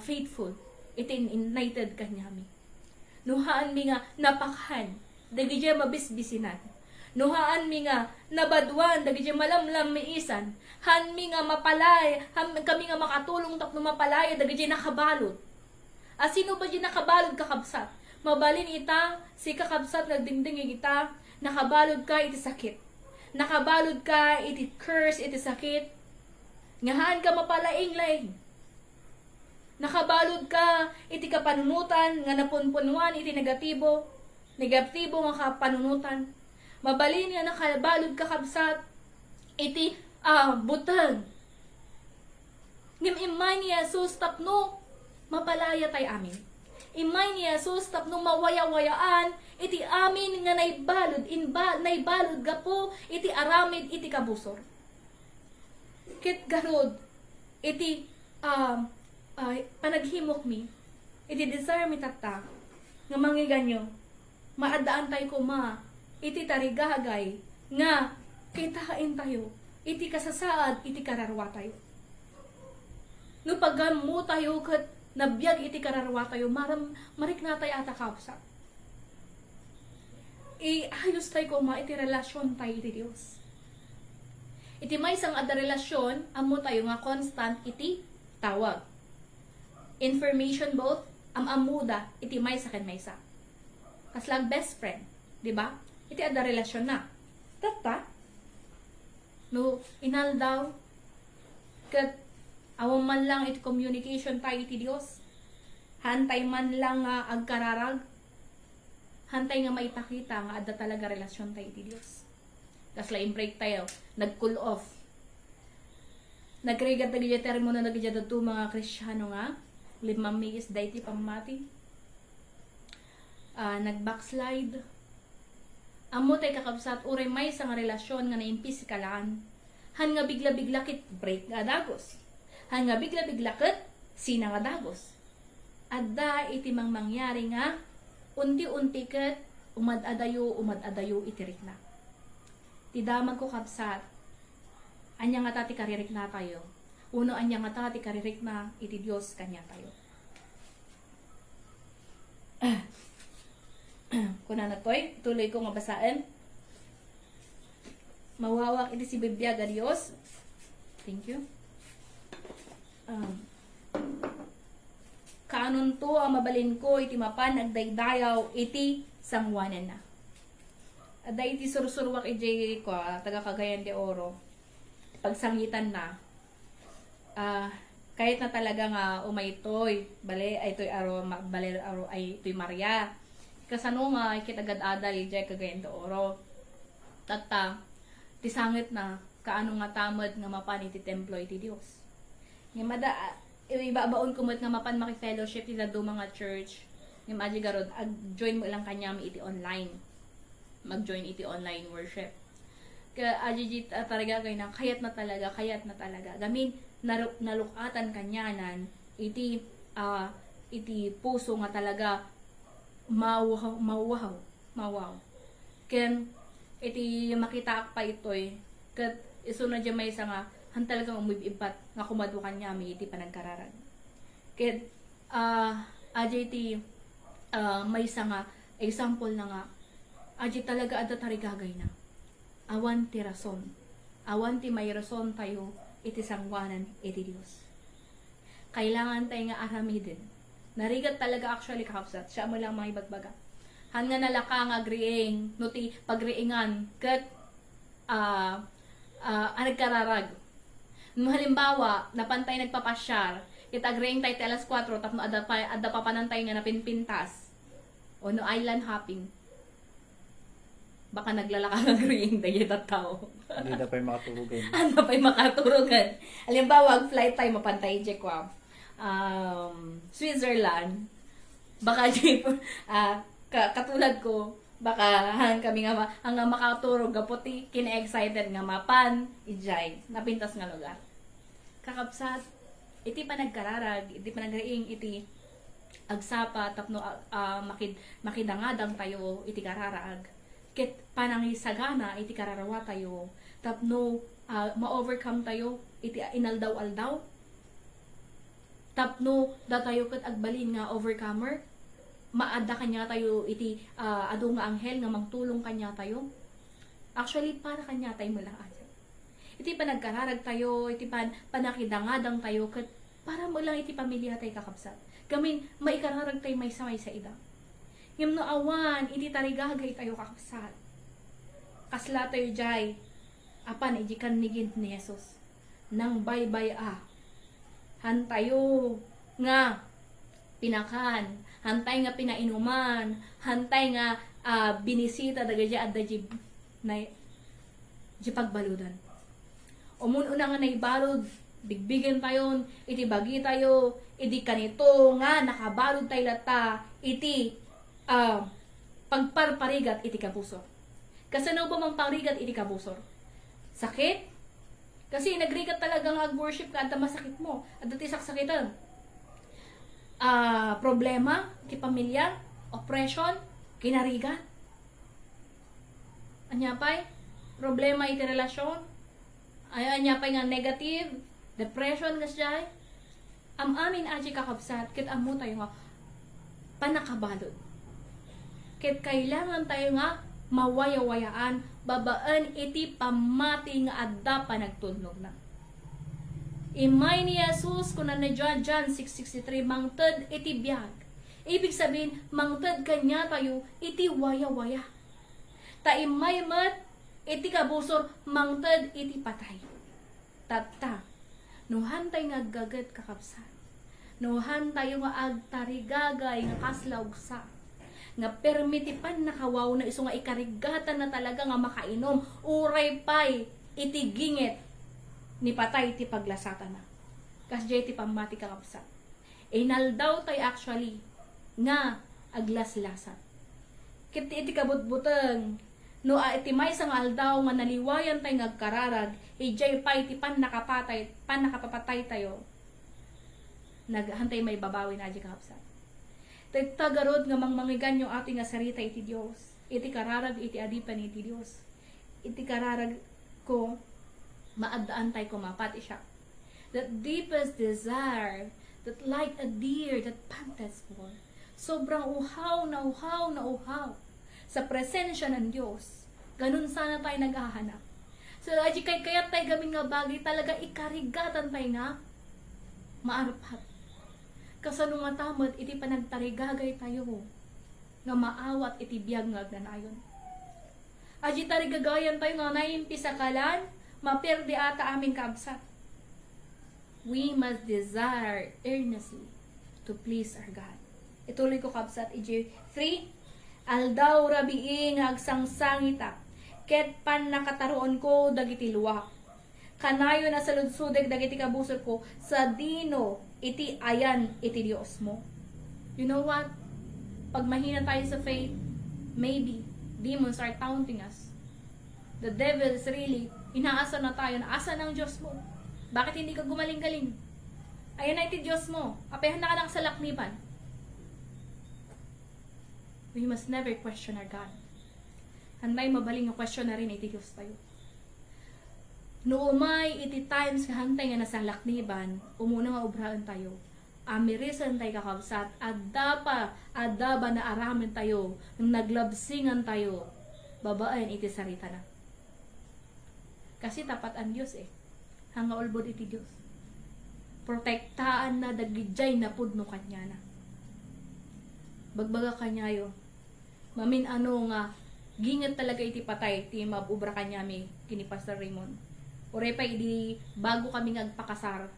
faithful, iti united kanyami. Nuhaan mi nga napakhan, dagi dya mabisbisinan. Nuhaan mi nga nabadwan, dagi dya malamlam mi isan. Han mi nga mapalay, kami nga makatulong tapno mapalay, dagi dya nakabalot. Sino ba dya nakabalot kakabsat? Mabalin ita, si kakabsat nagdingding ita, nakabalod ka iti sakit. Nakabalod ka iti curse, iti sakit. Ngahaan ka mapalaing-laing. Nakabalod ka iti kapanunutan nga napunpunuan iti negatibo nga kapanunutan. Mabalin nga nakabalod ka kabsat iti butang. Ngem imay ni Jesus tapno mapalaya tay amin. Imay ni Jesus tapno mawaya-wayaan iti amin nga naibalod gapo iti aramid iti kabusor. Ket garod iti panaghimok mi, iti desire mi tata, nga mangiganyo, maadaan tayo kuma, iti tarigagay, nga kitain tayo, iti kasasaad, iti kararwa tayo. No paggamu tayo, kat nabiyag iti kararwa tayo, marik na tayo ata kapsa. Ayos tayo kuma, iti relasyon tayo iti Diyos. Iti may isang ada relasyon, amo tayo nga constant, iti tawag. Information both amamuda iti may sa ken maysa. Kaslang best friend, di ba? Iti ada relasyon na. Tata no inaldaw ket awam man lang iti communication tayo iti Dios. Hantay man lang nga agkararag. Hantay nga maipakita nga adda talaga relasyon tayo iti Dios. Kasla in-break tayo, nag-cool off. Nagrigat na gaya termo na nagaya dito mga Kristyano nga. Limami is dayti pamati. Nag-backslide. Amo tay kakabsat, uray may isang relasyon nga na-impis kalaan. Han nga bigla-bigla kit break nga dagos. Han nga bigla-bigla ket sina nga dagos. Adda iti mangyari nga unti-unti ket umad-adayo itirik na. Ti damag ko kapsat. Anya nga tati karirik na tayo. Uno anya nga tati karirik na iti Dios kanya tayo. Kuna na toy, tuloy ko nga basaan. Mawawak iti si Biblia ga Dios. Thank you. Kaanon to ang mabalin ko iti mapan agdaydayaw iti sangwanan na. Ada iti sursurwak iti ko taga Cagayan de Oro. Pagsangitan na. Kahit na talaga nga umaytoy, bale ay toy aro bale aro ay toy Maria. Kasano nga kitagad-adal iti Cagayan de Oro. Tata ti sangit na kaano nga tamad nga mapan iti templo iti Dios. Nga mada ibabaon kumot nga mapan maki-fellowship iti do mga church. Nga maji garod ag-join mo lang kanya iti online. Mag-join iti online worship. Kaya ajijit talaga kay na kayat na talaga. Gamin nalukatan kanyanan iti iti puso nga talaga mawaw. Ken iti makita pa itoy ket iso na dya may isa nga han talagang umibibat nga kumadu kanya mi iti panagkararag. Ket ajay ti may isa nga example na nga ajay talaga adda tarigagay na. Awan ti rason. Awan ti may rason tayo iti sangwanan iti Dios. Kailangan tayo nga aramidin. Narigat talaga actually kakapsat. Siya mo lang mga ibagbaga. Han nga nalaka nga agriing, no ti pagriingan, ket nagkararag. No halimbawa, napantay nagpapasyar, it agriing tayo alas 4, tapno adda pa panantay nga napinpintas. O no island hopping. Baka naglalaka ng agriing tayo tao. Hindi na pa'y makaturugan. Ano pa'y makaturugan? Halimbawa, flight tayo mapantay Jekwa. Switzerland. Baka katulad ko, baka kami nga ang makaturog gaputi kina-excited nga mapan ijay napintas nga lugar. Kakapsat iti pa nagkararag, iti pa nagriing iti agsapa tapno makidangadang tayo iti kararag. Ket panangisagana iti kararawa tayo tapno ma-overcome tayo iti inaldaw-aldaw. Tapno da tayo ket agbalin nga overcomer. Maada kanya tayo iti adu nga anghel nga magtulong kanya tayo. Actually para kanya tayo mo lang ati. Iti panagkararag tayo, iti panakidangadang tayo ket para mo lang iti pamilya tayo kakapsat. Gamin maikararag tayo may sa ida. Ngem no awan iti tarigagay tayo kakapsat. Kasla tayo jay apan iti kanigin ni Jesus. Nang baybay han tayo nga pinakan, hantay nga pinainuman, hantay nga binisita dagaya adda na pagbaludan. Umun una nga naibalod, bigbigan tayon, iti bagi tayo, iti kanito nga nakabalod tayo lata, iti pagparparigat iti kabusor. Kasano ba mang parigat iti kabusor? Sakit? Kasi nagrigat talaga nga worship ka, adda masakit mo, adda ti saksakitan. Problema, iti pamilya, oppression, kinarigat. Anyapay, problema iti relasyon, anyapay nga negative, depression nga siya. Amin aji kakabsat, kit amo tayo nga panakabalod. Kit kailangan tayo nga mawaya-wayaan, babaan iti pamati nga adda pa nagtudnog na. Imay ni Jesus kuna na John 6:63 mangted iti biag. Ibig sabihin mangted kanya tayo iti waya-waya. Ta imay mat iti kabusor mangted iti patay. Tata nuhan tayo nga gagat kakapsan. Nuhan tayo nga agtarigagay nga kaslaugsa. Nga permitipan nakawaw na iso nga ikarigatan na talaga nga makainom. Uray pay iti gingit ni patay ti paglasatan na. Kasjay ti pamati kakapsat. Inaldaw tayo actually nga aglaslasat. Kiti iti kabutbuteng No iti may sang aldaw nga naliwayan tay ngagkararag, ijay pa iti pan nakapapatay tayo. Naghantay may babawi na di kakapsat. Tagarod nga mangmangigan yung ating nga sarita iti Dios. Iti kararag iti adipan iti Dios. Iti kararag ko maadaan tay ko mapati siya. That deepest desire, that like a deer that panteth for. Sobrang uhaw na uhaw na uhaw sa presensya ng Diyos. Ganun sana tayo naghahanap. So, aji kaya tayo gaming nga bagay talaga ikarigatan tayo nga maarpat. Kasano nga tamad, iti panagtarigagay tayo nga maawat iti biyag nga agnanayon. Aji tarigagayan tayo nga naimpi sa kalan, maperde ata amin kaabsat. We must desire earnestly to please our God. Ituloy ko kabsat, iji 3, aldaw rabiing agsangsangita, ket pan nakataroon ko dagiti luwa. Kanayo na saludsudeg dagiti kabusor ko, sa dino iti ayan iti Dios mo. You know what? Pag mahina tayo sa faith, maybe demons are taunting us. The devil is really, inaasa na tayo, naasa ng Diyos mo. Bakit hindi ka gumaling-galing? Ayan na iti Diyos mo. Apehan na ka lang sa lakniban. We must never question our God. Handay mabaling nga question na rin iti Diyos tayo. Noumay iti times nga hantay nga nasa lakniban, umuna nga obrahan tayo. Amirisan tayo kakabsat, adda ba na aramin tayo, naglabsingan tayo, babaen iti sarita na. Kasi tapat ang Diyos hanga ulbod iti Diyos. Protektaan na dagijay na pudno kanya na. Bagbaga kanyayo. Mamin nga, gingat talaga iti patay, ti mabubra kanyami, kini Pastor Raymond. Ore pa, idi, bago kami ngagpakasar,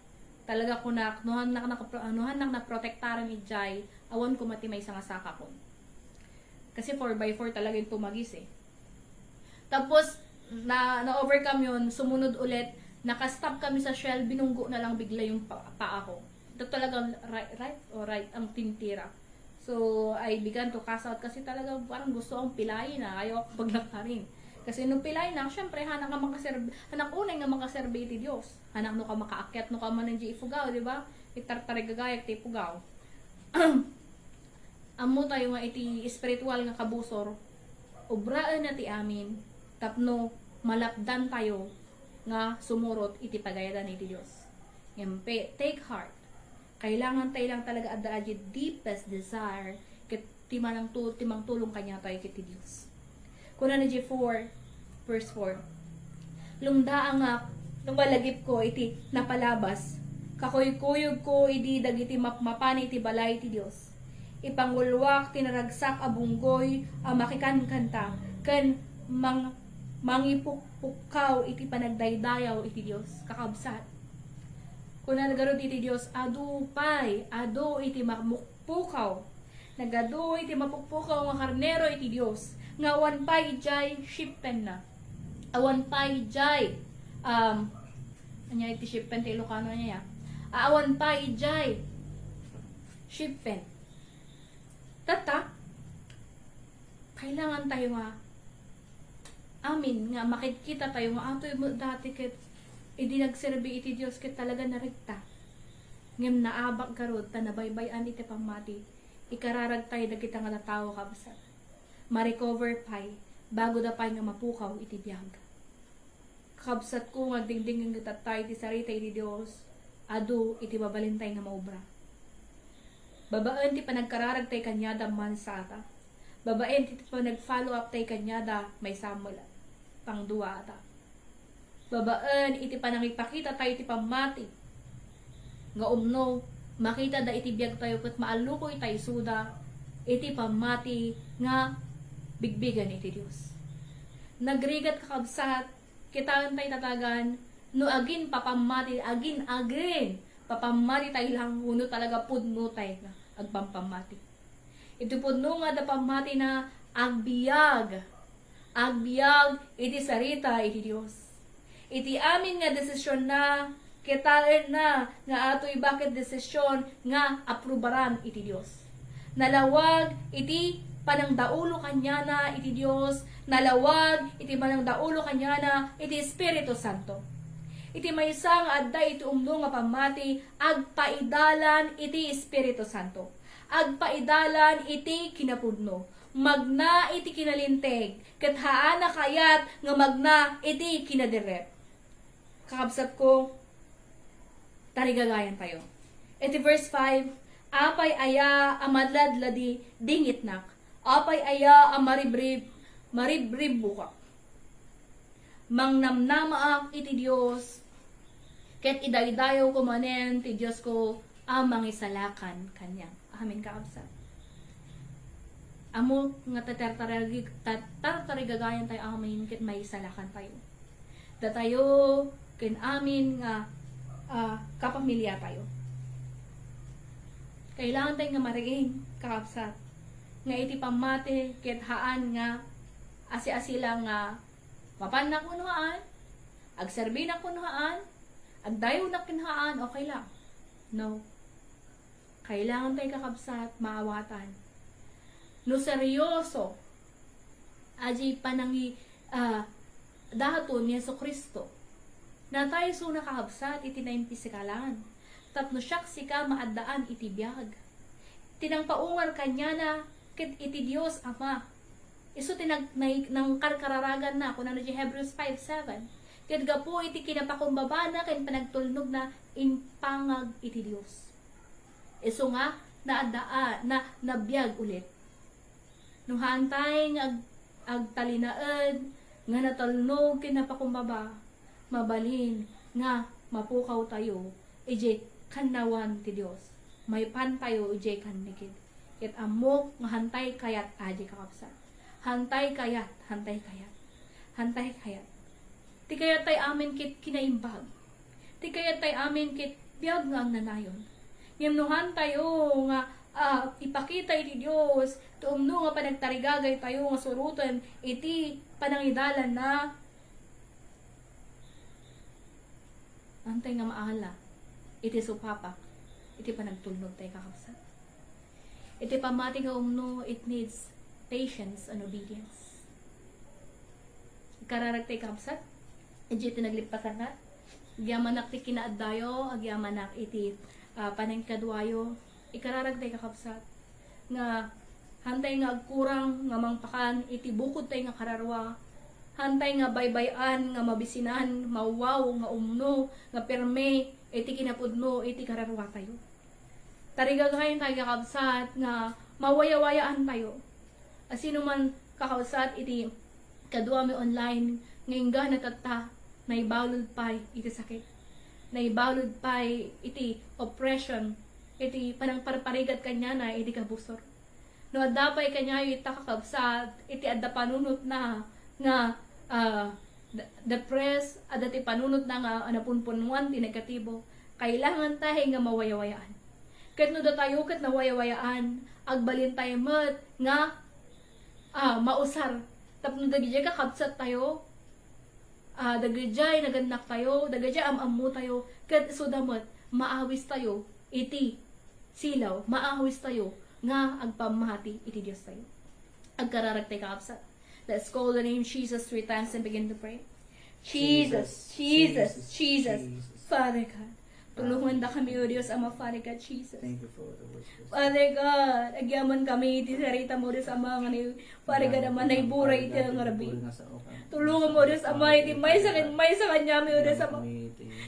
talaga ko na, nuhan na protektaran ijay, awan ko mati may saka ko. Kasi 4x4 talaga yung tumagis Tapos, na-overcome yun, sumunod ulit, nakastop kami sa Shell, binunggo na lang bigla yung paa ko. Ito talagang right ang tintira. So, I began to cast out kasi talaga parang gusto akong pilayin ayaw ako paglakarin. Kasi nung pilayin syempre, hanak unay nga makaserbe iti Diyos. Hanak no ka makaakyat, no ka man ng ifugaw, di ba? Itartarigagayag ti ifugaw. Amo tayo nga iti spiritual nga kabusor, obraan na ti amin, tapno malapdan tayo nga sumurot iti pagayadan iti Diyos. Yampe, take heart. Kailangan tayo lang talaga adda deepest desire ket timang tulong kanya tayo kiti Dios. Kuna na 4 verse 4. Lumdaan nga nung malagip ko iti napalabas, kakoy-kuyog ko idi dagiti mapmapani iti balay iti Dios. Ipangulwak tinaragsak abunggoy makikankanta ken mangipukpukaw iti panagdaydayaw iti Dios kakabsat. Kuna nagarod iti Dios ado iti makmukpukaw. Nagado iti mapukpukaw nga karnero iti Dios. Nga awan pa ijay shippen na. Awan pa ijay anya iti shippen ti Ilocano niya. Awan pa ijay shippen. Tata kailangan tayo nga amin nga makikita tayo nga atoy mo dati ket idi nagserbi iti Dios ket talaga narigta. Ngem naabak garod ta nabaybayan iti pamati. Ikararag tayo dagiti nga tawo kabsat. Ma-recover pay bago da pay nga mapukaw iti biyag. Kabsat ko nga dingding nga tatay iti sarita iti Dios adu iti babalintay nga maobra. Babaan ti panagkararag tay kanyada man sa ata. Babaen ti panag-follow up tay kanyada may Samuel pang duwa ata. Babaan iti panangipakita tayo iti pamati. Nga umno, makita da iti biyag tayo ket maalukoy tayo suda, iti pamati nga bigbigan iti Dios. Nagrigat kakabsat, kitaan tayo tatagan, no agin papamati, agin papamati tayo lang, uno talaga pudno tayo nga agpampamati. Ito pudno nga da pamati na agbiag iti sarita iti Dios. Iti amin nga desisyon na, kitaan na, nga ato'y bakit desisyon nga aprubaran iti Dios. Nalawag iti panangdaulo kanya na iti Dios, nalawag, iti panangdaulo kanya na iti Espiritu Santo. Iti maysa nga adda iti umno nga pamati, agpaidalan iti Espiritu Santo. Agpaidalan iti kinapudno. Magna iti kinalinteg, ket haana kayat nga magna iti kinadirep. Kakabsat ko, tarigagayan tayo. Iti verse 5, apay aya amadladladi dingitnak, apay aya amaribrib buka. Mangnamnamaak iti Dios, ket idaydayo ko manen ti Dios ko amang isalakan kanyang. Amen kakabsat. Amo nga tatarigagayan tayo amin ket may isalakan tayo. Datayo ken amin nga kapamilya tayo. Kailangan tayo nga mariing kakabsat. Nga iti pamate ket haan nga asi-asila nga mapan na kunuhaan, agserbi na kunuhaan, agdayo na kinuhaan, okay lang. No. Kailangan tayo kakabsat, maawatan. No seryoso, aji panangi dahaton ni Yesu Kristo, na tayo so nakakabsat, iti na pisikalan. Tapno siyak sika maadaan iti biyag. Tinang paungar kanya na, ket iti Dios Ama, iso nang karkararagan na kung ano di Hebrews 5:7. Ket gapo iti kinapakumbaba na ken panagtulnog na impangag iti Dios. Iso nga naadaan na nabiyag ulit. No hantay nga agtalinaan nga natulnog kinapakumbaba, mabalin nga mapukaw tayo ije kanawan ti Dios. May pan tayo ije kannikid. Ket amok nga hantay kayat aje kakabsat. Hantay kayat, hantay kayat, hantay kayat. Ti kayat tay amin kit kinaimbag. Ti kayat tay amin kit biyag nga ang nanayon. Yamnuhan tayo nga ipakita iti Dios, tuumno nga panagtarigagay tayo nga surutan iti panangidalan na antay nga maala iti supapak iti panagtulnog tayo kakabsat. Iti pamati nga umno, it needs patience and obedience. Kararagtay kapsat, iti tinaglipasan na, agyamanak ti kinaaddayo, agyamanak iti panangkadwayo, ikararagtay kakapsat, nga hantay nga agkurang, nga mangpakan, iti bukod tay nga kararwa, hantay nga baybayan, nga mabisinan, mawaw, nga umno, nga perme, iti kinapudno, iti kararwa tayo. Tarigagayin tayo kakapsat, nga mawayawayaan tayo. Asino man kakawsat iti kadua mi online ngayon natata naibalod pay iti sakit. Naibalod pay iti oppression, iti panangparparigat kanya na iti kabusor. No adapay kanya iti kakawsat iti adda panunot na nga depressed, adda ti panunot na nga anapunpunuan ti negatibo. Kailangan tayo nga mawayawayaan. Ket no da tayo ket nawayawayaan, agbalin tayo met nga mausar. Tapno dagijay kakabsat tayo, dagijay naganak tayo, dagijay amamu tayo, ket sudamot, maawis tayo, iti silaw, maawis tayo, nga agpamahati, iti Diyos tayo. Agkararag tayo kakabsat. Let's call the name Jesus 3 times and begin to pray. Jesus, Jesus, Jesus, Father God. Tulungan na kami, O Diyos, Ama, Father God, Jesus. Thank you for the words. Father God, agyaman kami, iti sarita mo, Diyos, Ama, nga ni, Father God, Ama, naiburay iti ang ngarabi. Tulungan mo, Diyos, Ama, iti may sakit, may sa kanya, O Diyos, Ama.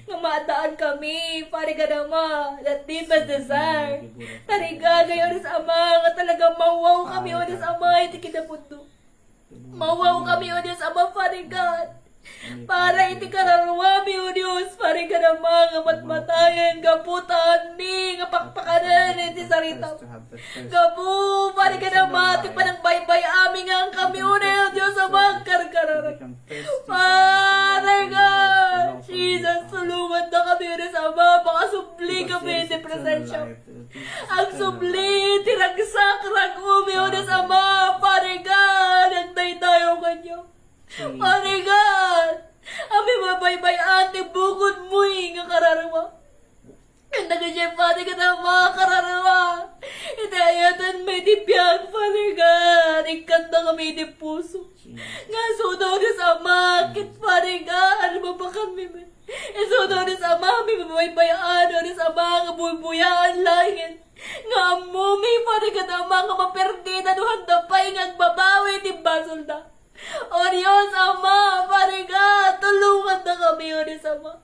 Nga maadaan kami, Father God, Ama, that deepest desire. Father God, ngayon, Diyos, Ama, nga talagang mawaw kami, O Diyos, Ama, iti kinapundo. Mawaw kami, O Diyos, Ama, Father God. Para iti kararwami, O Diyos, para ka na mga matmatayan, gaputan ni, nga pakpakanan, iti sarita. Gapu, para ka na mati, panang baybay aming ang kami, O Diyos, sa mga karkararan. Father God, Jesus, tulungan na kami, O Diyos, Ama, makasubli kami, iti presensya. Ang subli, tiragsak, ragumi, O Diyos, Ama, Father God, anday tayo kanyo. Father God, ami mabaybay ate bukod mo nga kararawa. Ang nagajay Father God ang mga kararawa. Itayatan may dipyag Father God. ikat na kami di puso. Nga sudo ni Sama, kit Father God, mabakan mi man. Sudo ni Sama, mi mabaybayaan, ni Sama, nga buyaan langit. Nga mo, mi Father God, Ama, nga maperdida, duhan da pa, nga babawi, di basol na. O Diyos, Ama, Father God, tulungan na kami, O Diyos, Ama.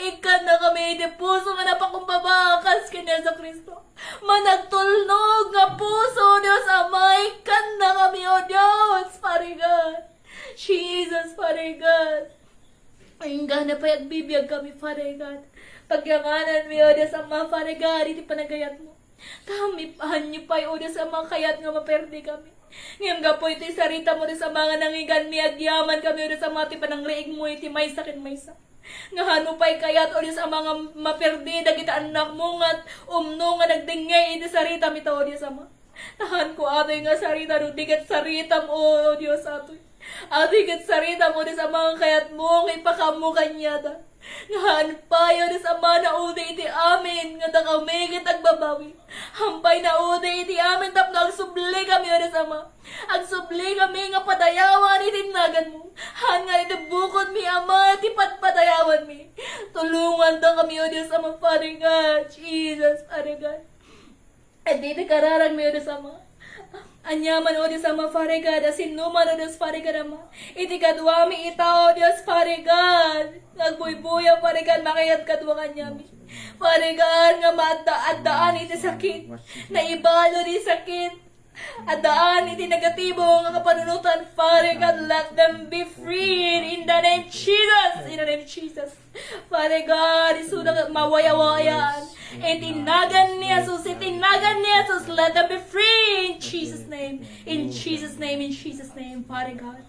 Ikan na kami, di puso nga napakumbabakas kanya sa Kristo. Managtulnog nga puso, Diyos Ama, ikan na kami, O Diyos, Father God. Jesus, Father God. Ayun na pa bibiyag kami, Father God. Pagyanganan mi, O Diyos Ama, Father God, iti panagayat mo. Kami, niyo pa, O Diyos Ama, kayat nga maperdi kami. Ngayon nga po ito, sarita mo rin sa mga nangigan mi, agyaman kami, O Diyos Ama, ti panangriig mo, iti may sakit, may sakit. Nga hanupay kayat o sa mga maperdida kita anak mo nga umno nga nagdingay iti sarita mita o Diyos Ama. Tahan ko atoy nga sarita no digat sarita mo o Diyos atoy. Atoy kat sarita mo Diyos Ama nga kayat mo nga ipakamu kanya ta. Nga hanupay o Diyos Ama na ude iti amin nga da kami kitagbabawi. Hampay na ude iti amin tapno agsubli kami o Diyos Ama. Agsubli kami nga padayawan iti nagan mo. Han nga iti bukod mi Ama iti patpadayawan mi. Tulungan daw kami o Diyos Ama, Father God. Jesus, Father God. At dito kararang mi o Diyos Ama. Anyaman o Diyos Ama, Father God. Asinuman o Diyos, Father God Ama. Iti kadwa mi ita o Diyos, Father God. Nagbuy-buya, Father God. Makayat kadwa kanyami. Father God, nga maadaan iti sakit. Naibalo ni sakit. Adaan iti negatibo nga kapanunutan, Father God, let them be freed in the name of Jesus. In the name of Jesus. Father God, isuda mawaya-wayaan. Itinagan ni Jesus, itinagan ni Jesus, let them be free in Jesus' name. In Jesus' name, in Jesus' name, Father God.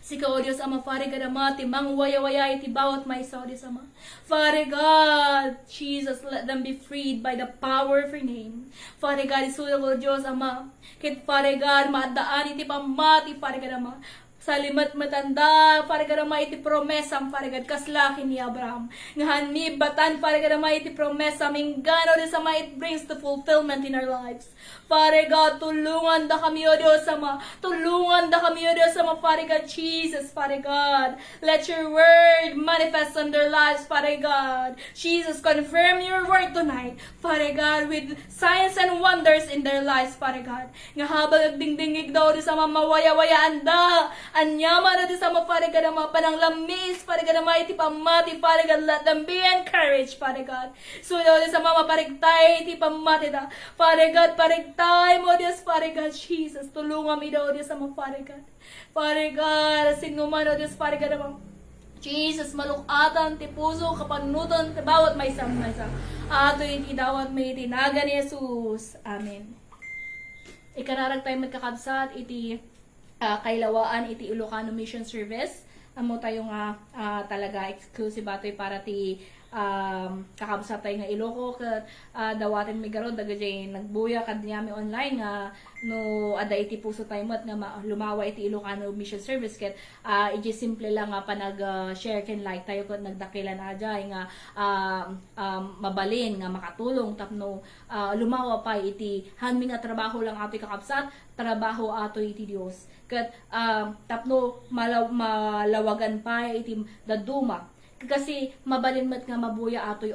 Sika o Diyos Ama, Father God Ama, timang waya-waya iti bawat may isa o Diyos Ama. Father God, Jesus, let them be freed by the power of your name. Father God, isulang o Diyos Ama, kit Father God, maadaan iti pamati, Father God Ama. Sa limat matanda, Father God Ama, iti promesam, Father God, kaslakin ni Abraham. Ngahan mi batan, Father God Ama, iti promesam, ingano Diyos Ama, it brings the fulfillment in our lives. Father God, tulungan da kami o Diyos Ama. Tulungan da kami o Diyos Ama, Father God, Jesus, Father God. Let your word manifest on their lives, Father God. Jesus, confirm your word tonight, Father God, with signs and wonders in their lives, Father God. Nga habang nagdingdingig daw Diyos Ama, mawaya-wayaan da. Anyama na Diyos Ama, Father God Ama, panang lamis, Father God Ama, iti pamati, Father God, let them be encouraged, Father God. So daw Diyos Ama, maparigtay, iti pamati da. Father God, parigtay mo Diyos, Father God, Jesus. Tulungan mi daw Diyos Ama, Father God. Father God, sinuman daw Diyos, Father God Ama. Jesus, malukatan, ti puso, kapanunutan, ti bawat may isang. Ato iti dawat may tinaga ni Jesus. Amen. Ikararag tayo magkakabsat, iti kailawaan iti Ilocano Mission Service. Amo tayo nga talaga exclusive atoy para ti kakabsat tayo nga Iloco kat dawaten mi garo dagay nagbuya kadnyami online nga no ada iti puso tayo mat nga lumawa iti Ilocano Mission Service ket iti simple lang nga panag share ken like tayo ket nagdakilan ajay nga mabalin nga makatulong tapno lumawa pa iti hanmi nga trabaho lang atoy kakabsat trabaho atoy iti Dios ket tapno malawagan pa iti daduma kasi mabalin mat nga mabuya atoy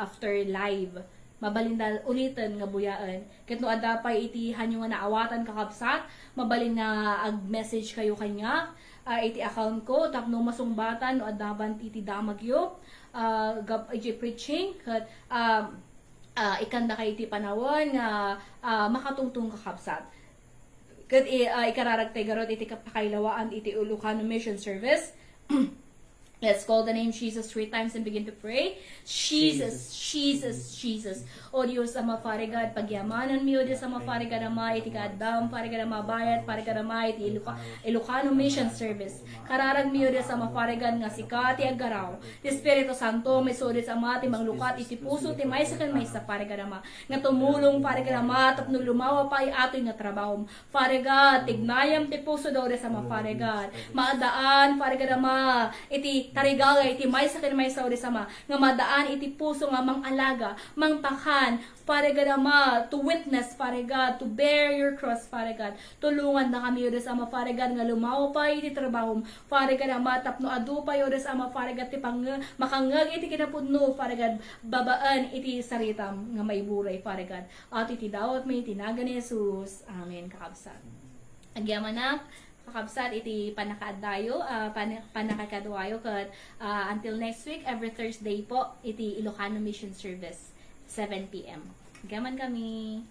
after live mabalin dal ulitin nga buyaan ket no adda pay iti hanyo nga naawatan kakabsat mabalin nga ag-message kayo kanya iti account ko tapno masungbatan no addaban iti damagyo iti preaching ket ikanda kay iti panawon nga makatungtong kakabsat ket ikararagtay garot iti kapakailawaan iti Ilocano Mission Service. Let's call the name Jesus 3 times and begin to pray. Jesus, Jesus, Jesus. O Diyos Ama, Father God, pagyamanan mi, O Diyos Ama, Father God, Ama, iti kaadam, Father God, Ama, bayat, Father God, Ama, iti Ilocano Mission Service. Kararag mi, O Diyos Ama, Father God, nga sikati agaraw. Ti Espiritu Santo, may so Diyos Ama, ti manglukat, iti puso, ti may sakan may sa, Father God, Ama. Nga tumulong, Father God, Ama, tapno lumawa pa, atoy nga trabaho. Father God, tignayam, ti puso daw, Diyos Ama, Father God. Maadaan, Father God, Ama, iti iti tarigagay, iti may sa kinamay sa Ama, nga madaan iti puso nga mang alaga, mang pakan, Father God, Ama, to witness, Father God, to bear your cross, Father God. Tulungan na kami, Odes Ama, Father God, nga lumaw pa iti trabaho, Father God, Ama, tapno adu pa, Odes Ama, Father God, ti makangag iti kinapudno, Father God, babaan iti saritam nga may buray, Father God. At iti dawat may tinaga ni Jesus. Amen, kakabsat. Agyaman na, kakabsat, iti panakaadayo, panakakadwayo, kat until next week, every Thursday po, iti Ilocano Mission Service, 7 p.m. Gaman kami.